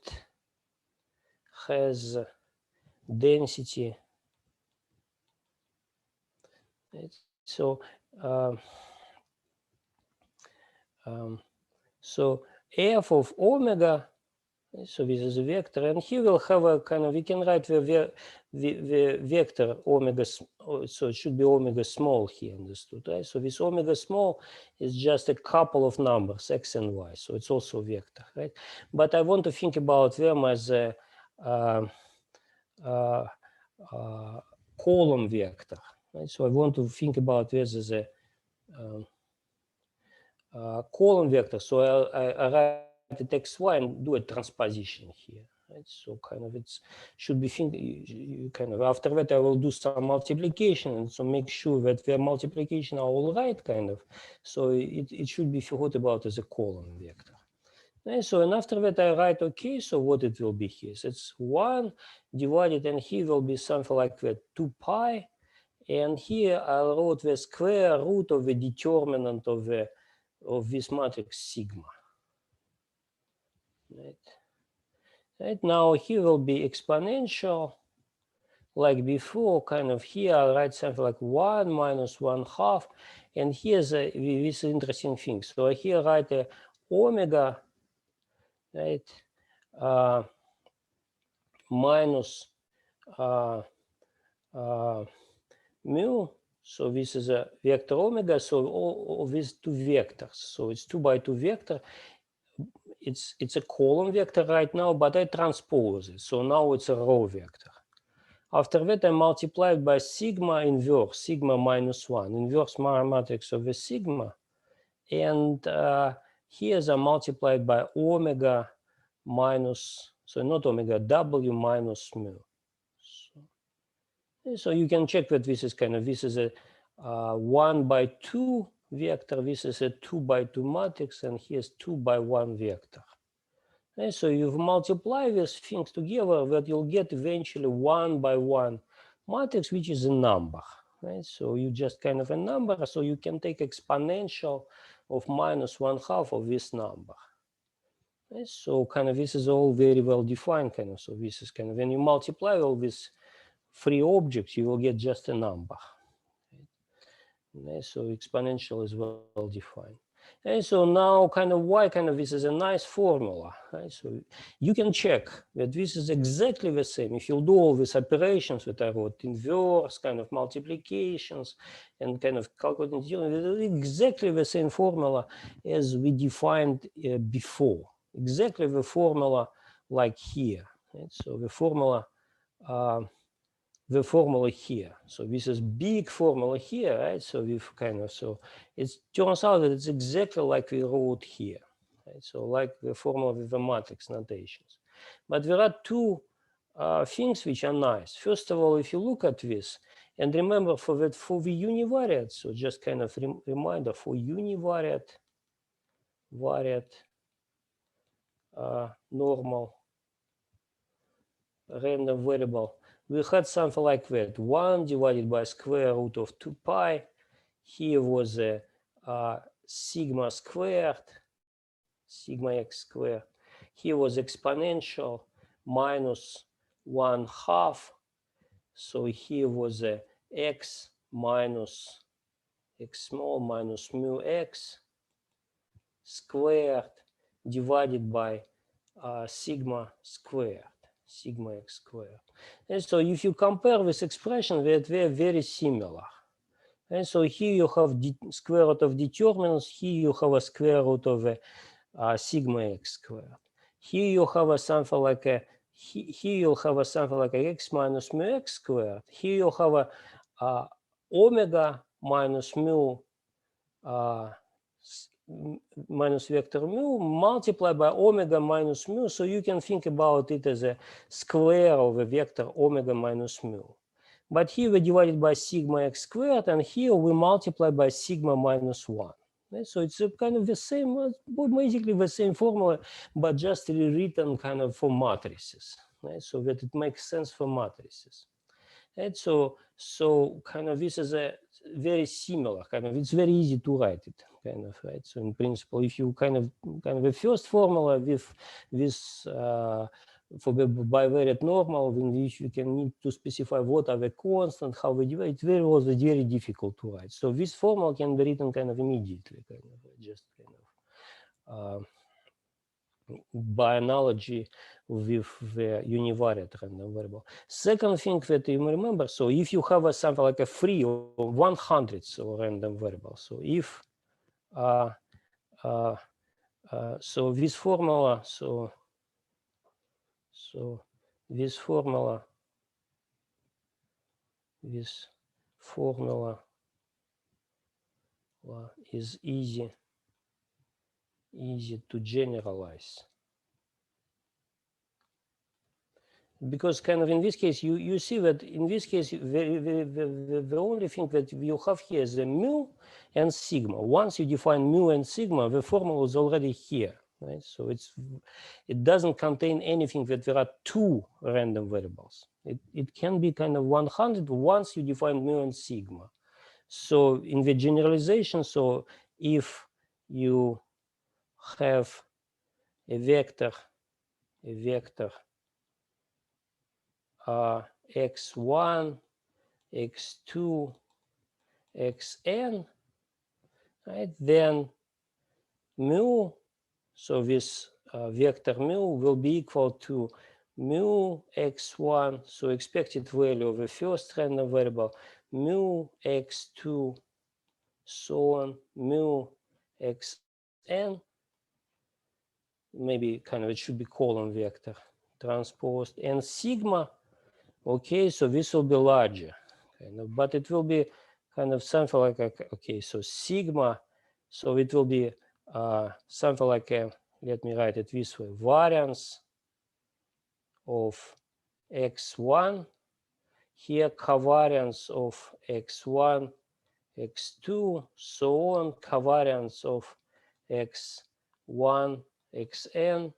has density. Right? So so f of omega, so this is a vector, and he will have a kind of, we can write the vector omega, so it should be omega small here, understood, right? So this omega small is just a couple of numbers, x and y, so it's also a vector, right? But I want to think about them as a column vector, right? So I want to think about this as a column vector. So I write it xy and do a transposition here, right? So kind of it's should be you kind of, after that I will do some multiplication, and so make sure that the multiplication are all right, kind of. So it should be thought about as a column vector. And so, and after that I write, okay, so what it will be here? So it's 1 divided, and here will be something like that, 2 pi. And here I wrote the square root of the determinant of this matrix sigma. Right now here will be exponential like before, kind of. Here I write something like 1 minus 1/2, and here's this interesting thing. So here I write a omega, right, minus mu. So this is a vector omega. So all these two vectors. So it's 2 by 2 vector. It's a column vector right now, but I transpose it. So now it's a row vector. After that, I multiply it by sigma inverse, sigma minus 1, inverse matrix of the sigma. And here's a multiplied by omega minus, so not omega, W minus mu. So you can check that this is kind of, this is a 1 by 2 vector, this is a 2 by 2 matrix, and here's 2 by 1 vector. And so you multiply these things together, that you'll get eventually 1 by 1 matrix, which is a number. Right? So you just kind of a number, so you can take exponential of minus 1/2 of this number. Right? So kind of this is all very well defined, kind of. So this is kind of, when you multiply all these three objects, you will get just a number. Right? So exponential is well defined. And so now kind of y, kind of, this is a nice formula. Right? So you can check that this is exactly the same. If you do all these operations that I wrote, inverse, kind of multiplications, and kind of calculating, exactly the same formula as we defined before. Exactly the formula like here. Right? So the formula here. So this is big formula here, right? So we've kind of, so it turns out that it's exactly like we wrote here, right? So like the formula with the matrix notations. But there are two things which are nice. First of all, if you look at this, and remember for the univariate, so just kind of reminder for univariate, normal, random variable, we had something like that, 1 divided by square root of 2 pi. Here was a sigma squared, sigma x squared. Here was exponential minus 1/2. So here was a x minus x small minus mu x squared divided by sigma squared, sigma x squared. And so if you compare this expression, they're very similar. And so here you have square root of determinants, here you have a square root of a sigma x squared. Here you have a something like a here you'll have a something like a x minus mu x squared. Here you have a omega minus mu minus vector mu multiplied by omega minus mu. So you can think about it as a square of a vector omega minus mu. But here we divided by sigma x squared, and here we multiply by sigma minus 1. Right? So it's a kind of the same, basically the same formula, but just rewritten kind of for matrices. Right? So that it makes sense for matrices. Right? So kind of this is a very similar kind of, it's very easy to write it kind of, right? So in principle, if you kind of the first formula with this for the bivariate normal, in which you can need to specify what are the constants, how we divide, it was very difficult to write. So this formula can be written kind of immediately, kind of just kind of by analogy with the univariate random variable. Second thing that you remember, so if you have something like a 3 or 100th of random variable, so if so this formula, so this formula is easy to generalize. Because kind of in this case, you see that in this case, the only thing that you have here is the mu and sigma. Once you define mu and sigma, the formula is already here, right? So it doesn't contain anything that there are two random variables. It can be kind of 100 once you define mu and sigma. So in the generalization, so if you have a vector x1, x2, xn, right? Then mu, so this vector mu will be equal to mu x1, so expected value of the first random variable, mu x2, so on, mu xn, maybe kind of it should be column vector transposed, and sigma. Okay, so this will be larger, kind of, but it will be kind of something like a, okay, so sigma, so it will be something like a, let me write it this way, variance of x1, here covariance of x1, x2, so on, covariance of x1, xn.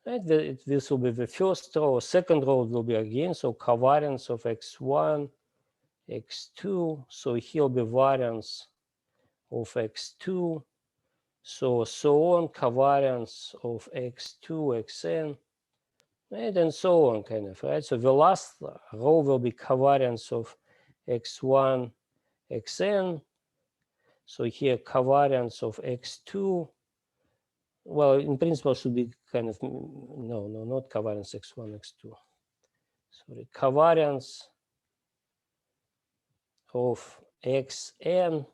Right? This will be the first row. Second row will be again, so covariance of x1, x2. So here will be variance of x2. So on, covariance of x2, xn, right? And so on, kind of, right? So the last row will be covariance of x1, xn. So here covariance of x2. Well, in principle, should be kind of, no, not covariance x1, x2. Sorry, covariance of xn,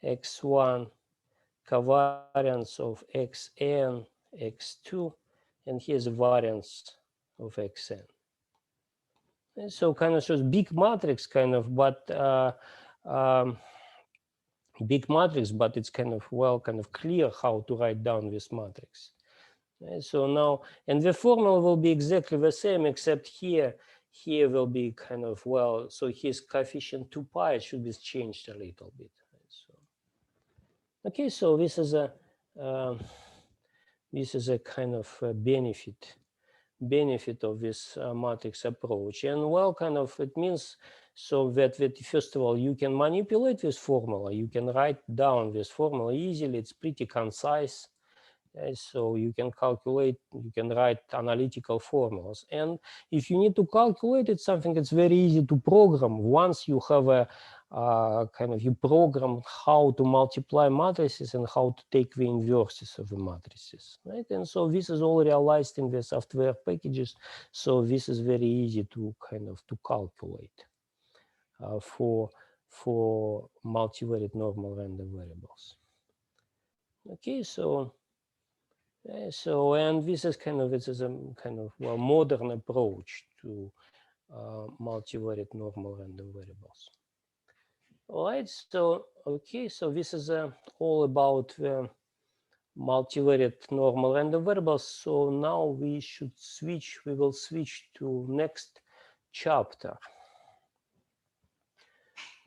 x1, covariance of xn, x2, and here's the variance of xn. And so kind of shows big matrix, kind of, but big matrix, but it's kind of kind of clear how to write down this matrix. Right? So now, and the formula will be exactly the same, except here will be kind of, so his coefficient 2 pi should be changed a little bit. Right? So, okay, so this is a kind of a benefit of this matrix approach. And kind of it means so that first of all, you can manipulate this formula, you can write down this formula easily, it's pretty concise. So you can calculate, you can write analytical formulas. And if you need to calculate it, something that's very easy to program. Once you have a kind of, you program how to multiply matrices and how to take the inverses of the matrices, right? And so this is all realized in the software packages. So this is very easy to kind of to calculate for multivariate normal random variables. Okay, so So, and this is kind of, it is a kind of well, modern approach to multivariate normal random variables. All right, so, okay, so this is all about the multivariate normal random variables. So now we should switch, we will switch to next chapter.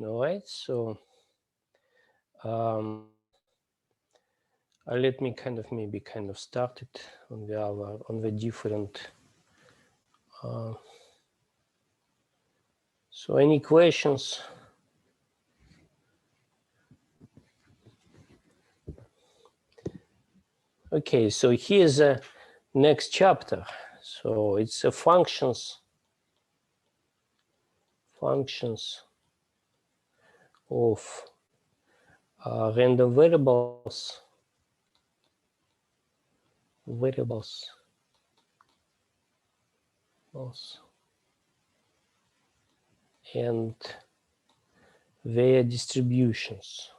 All right, so let me kind of maybe kind of start it on the other, on the different. So any questions? Okay, so here's the next chapter. So it's a functions of random variables and their distributions.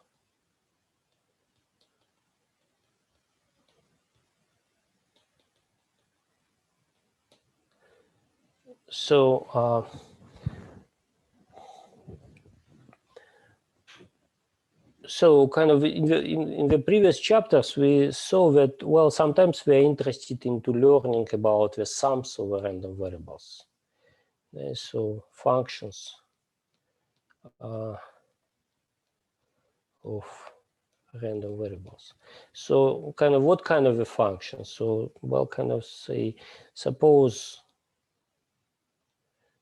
So so kind of in the previous chapters, we saw that, well, sometimes we're interested into learning about the sums of the random variables. So functions of random variables. So kind of what kind of a function? So, well, kind of say, suppose,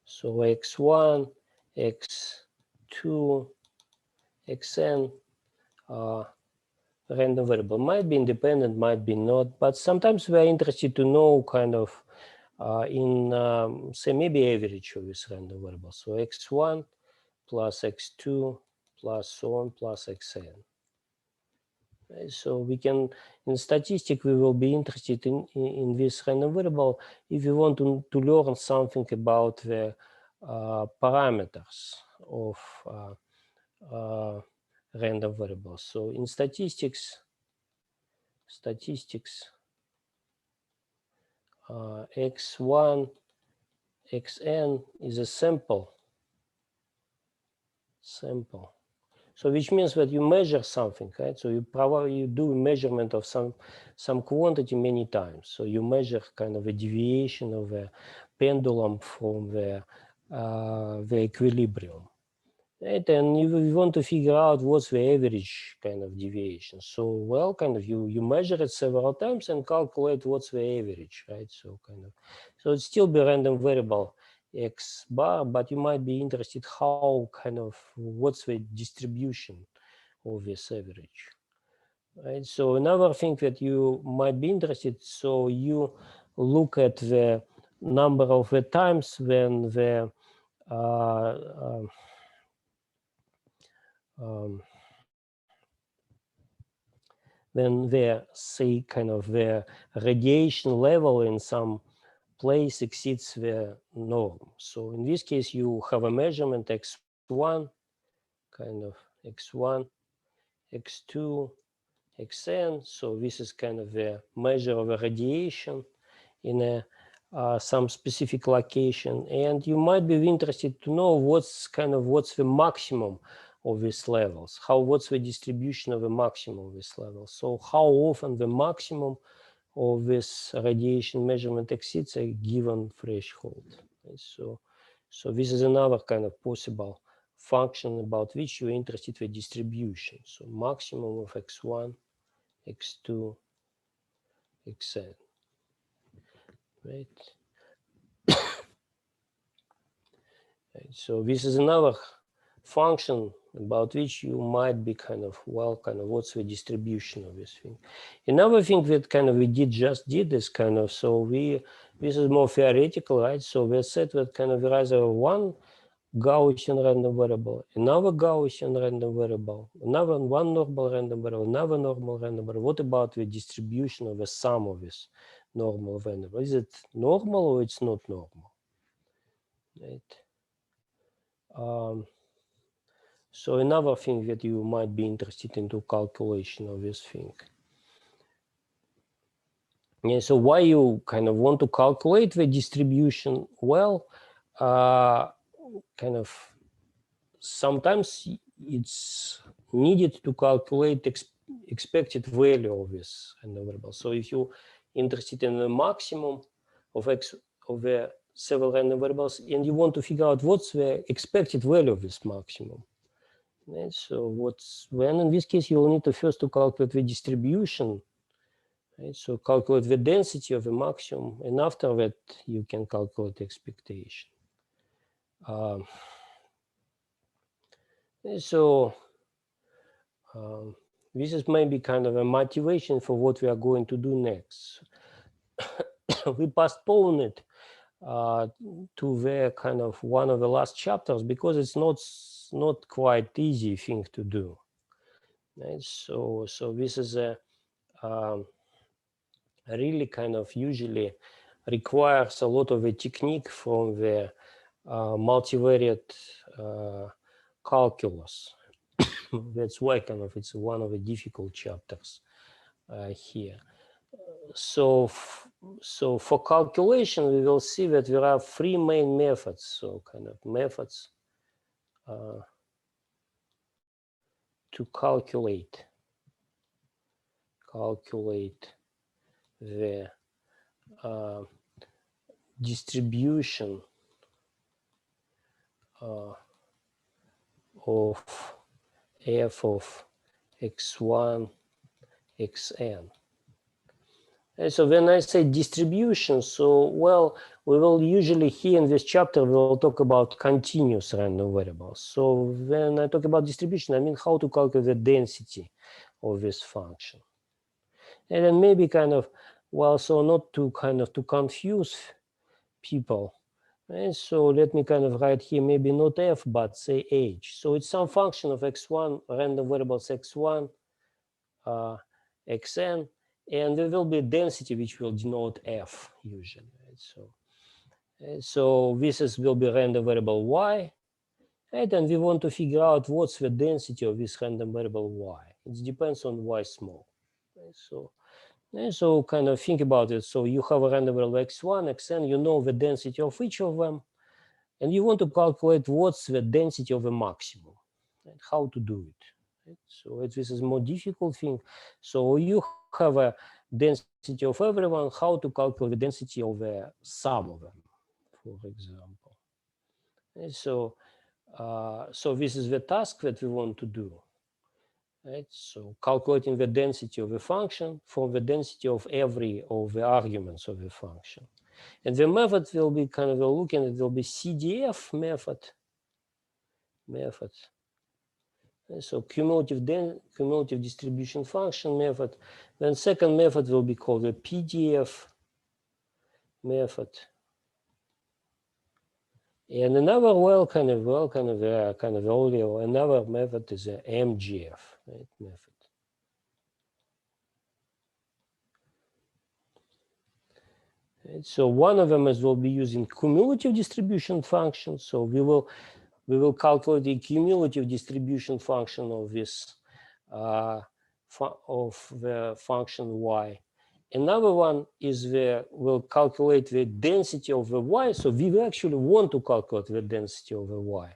so x1, x2, xn random variable might be independent, might be not, but sometimes we're interested to know kind of say maybe average of this random variable. So x1 plus x2 plus so on plus xn. So we can, in statistics, we will be interested in this random variable if we want to learn something about the parameters of random variables. So in statistics, x1, xn is a sample. So which means that you measure something, right? So you do a measurement of some quantity many times. So you measure kind of a deviation of a pendulum from the equilibrium. Right? And you want to figure out what's the average kind of deviation. So, well, kind of you measure it several times and calculate what's the average, right? So kind of, so it's still be random variable x bar, but you might be interested how kind of, what's the distribution of this average, right? So another thing that you might be interested, so you look at the number of the times when the when the, say, kind of the radiation level in some place exceeds the norm. So in this case, you have a measurement x1, kind of x1, x2, xn. So this is kind of the measure of a radiation in a some specific location, and you might be interested to know what's the maximum of these levels, what's the distribution of the maximum of these levels. So how often the maximum of this radiation measurement exceeds a given threshold. So this is another kind of possible function about which you're interested in distribution. So maximum of x1, x2, xn. Right. So this is another function about which you might be kind of, well, kind of what's the distribution of this thing. Another thing that kind of we just did is kind of, so this is more theoretical, right? So we said that kind of there is one Gaussian random variable, another Gaussian random variable, another one normal random variable, another normal random variable. What about the distribution of the sum of this normal random? Is it normal or it's not normal? Right. So another thing that you might be interested into calculation of this thing. Yeah, so why you kind of want to calculate the distribution? Well, kind of sometimes it's needed to calculate expected value of this random variable. So if you're interested in the maximum of x of the several random variables and you want to figure out what's the expected value of this maximum, right? So when in this case you'll need to first to calculate the distribution. Right? So calculate the density of the maximum, and after that you can calculate the expectation. So this is maybe kind of a motivation for what we are going to do next. We postpone it to the kind of one of the last chapters because it's not quite easy thing to do. Right? So this is a really kind of usually requires a lot of a technique from the multivariate calculus. That's why kind of it's one of the difficult chapters here. So for calculation, we will see that there are three main methods. So kind of methods to calculate the distribution of f of x1, xn. And so when I say distribution, so well, we will usually here in this chapter, we will talk about continuous random variables. So when I talk about distribution, I mean how to calculate the density of this function. And then maybe kind of, well, so not to kind of to confuse people. And so let me kind of write here, maybe not f, but say h. So it's some function of x1, random variables x1, xn, and there will be a density which will denote f usually. Right? So this will be random variable y, right? And we want to figure out what's the density of this random variable y. It depends on y small. Right? So kind of think about it. So you have a random variable x1, xn, you know the density of each of them, and you want to calculate what's the density of the maximum, and how to do it. Right? So this is a more difficult thing. So you have a density of everyone, how to calculate the density of the sum of them, for example. And so this is the task that we want to do. Right? So calculating the density of a function from the density of every of the arguments of the function. And the method will be kind of looking at, will be CDF method. So cumulative distribution function method. Then second method will be called the PDF method. And another kind of earlier, another method is a MGF, right, method. Right? So one of them is we'll be using cumulative distribution function. So we will calculate the cumulative distribution function of this of the function y. Another one is we'll calculate the density of the y. So we actually want to calculate the density of the y.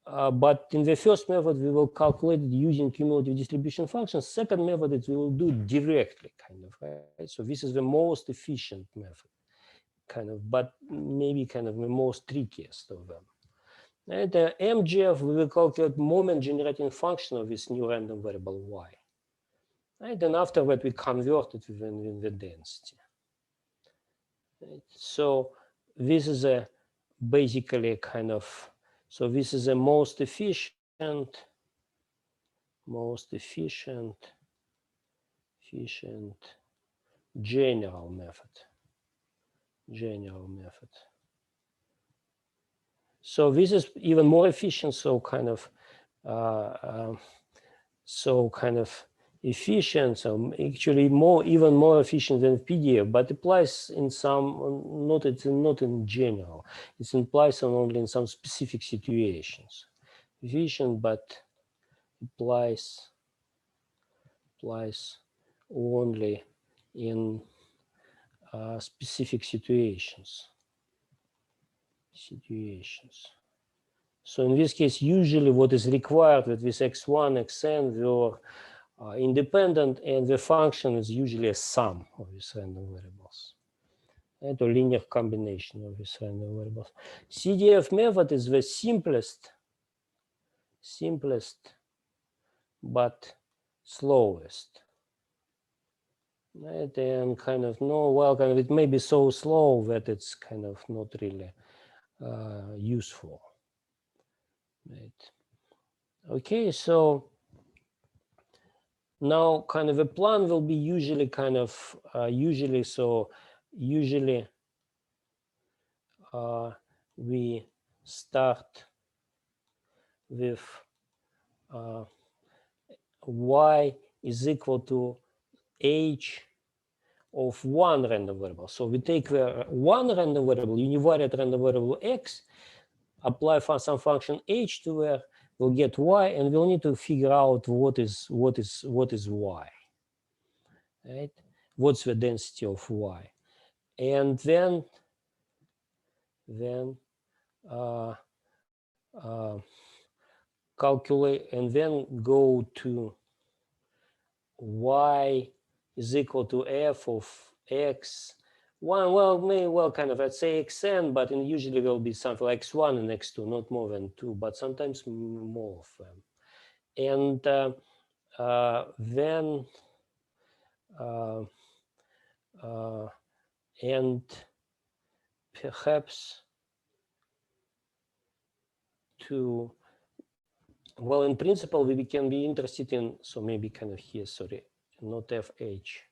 But in the first method, we will calculate it using cumulative distribution functions. Second method, it we will do directly, kind of, right? So this is the most efficient method, kind of, but maybe kind of the most trickiest of them. And the MGF, we will calculate moment generating function of this new random variable y. Right? And after that, we convert it within the density. Right? So this is a basically kind of, so this is a most efficient general method. So this is even more efficient. So kind of efficient. So actually even more efficient than PDF, but applies in some, not in general. It applies only in some specific situations. Efficient, but applies only in specific situations. So in this case, usually what is required with this x1, xn were independent, and the function is usually a sum of these random variables. And a linear combination of these random variables. CDF method is the simplest but slowest. Right? And kind of it may be so slow that it's kind of not really useful. Right? Okay, so now kind of a plan will be usually we start with y is equal to h of one random variable. So we take the one random variable, univariate random variable x, apply some function h to where we'll get y, and we'll need to figure out what is y, right? What's the density of y, and then calculate, and then go to y is equal to f of x. Kind of, let's say xn, but usually will be something like x1 and x2, not more than 2, but sometimes more of them. And then and perhaps to, well, in principle, we can be interested in, so maybe kind of here, sorry, not fh.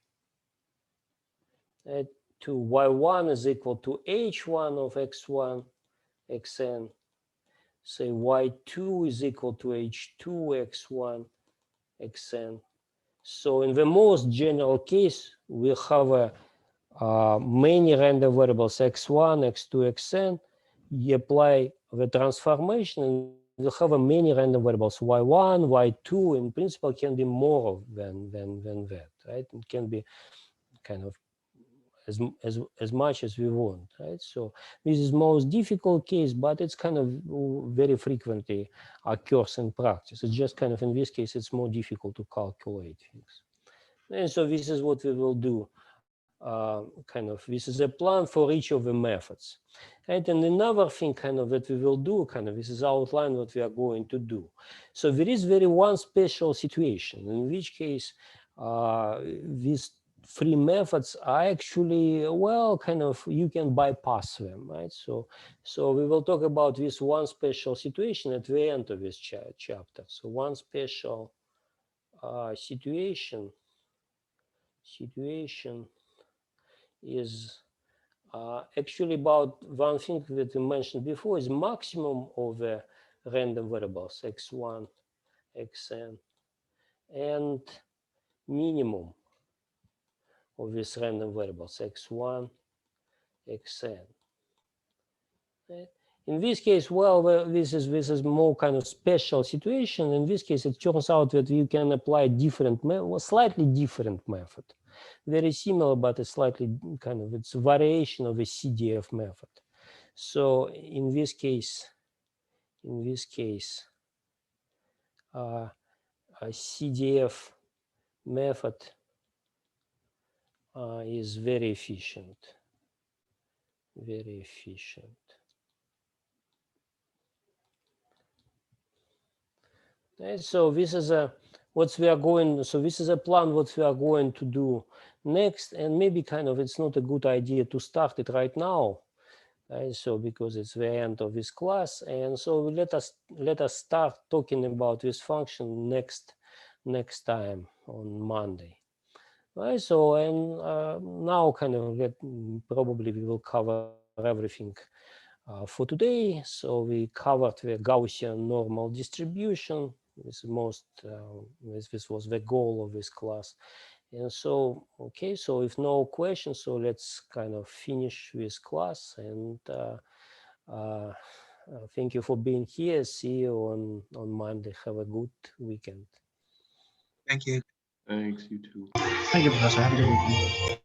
To y1 is equal to h1 of x1, xn. Say y2 is equal to h2, x1, xn. So in the most general case, we have many random variables x1, x2, xn. You apply the transformation, and we have many random variables y1, y2. In principle, can be more than that, right? It can be kind of as much as we want, right? So this is most difficult case, but it's kind of very frequently occurs in practice. It's just kind of, in this case, it's more difficult to calculate things. And so this is what we will do. This is a plan for each of the methods. Right? And another thing kind of that we will do, this is outline what we are going to do. So there is one special situation, in which case these three methods are actually, well, you can bypass them, right? So we will talk about this one special situation at the end of this chapter. So one special situation is actually about one thing that we mentioned before, is maximum of the random variables x1, xn, and minimum of these random variables x1, xn. Right? In this case, well, this is more kind of special situation. In this case, it turns out that you can apply slightly different method. Very similar, but a slightly it's a variation of a CDF method. So in this case, a CDF method is very efficient. Right, so this is this is a plan what we are going to do next, and maybe it's not a good idea to start it right now, right? So because it's the end of this class, and so let us start talking about this function next time on Monday, right? So and now probably we will cover everything for today. So we covered the Gaussian normal distribution. This was the goal of this class. And so, okay, so if no questions, so let's finish this class. And thank you for being here. See you on Monday. Have a good weekend. Thank you. Thanks, you too. Thank you, Professor. Have a good weekend.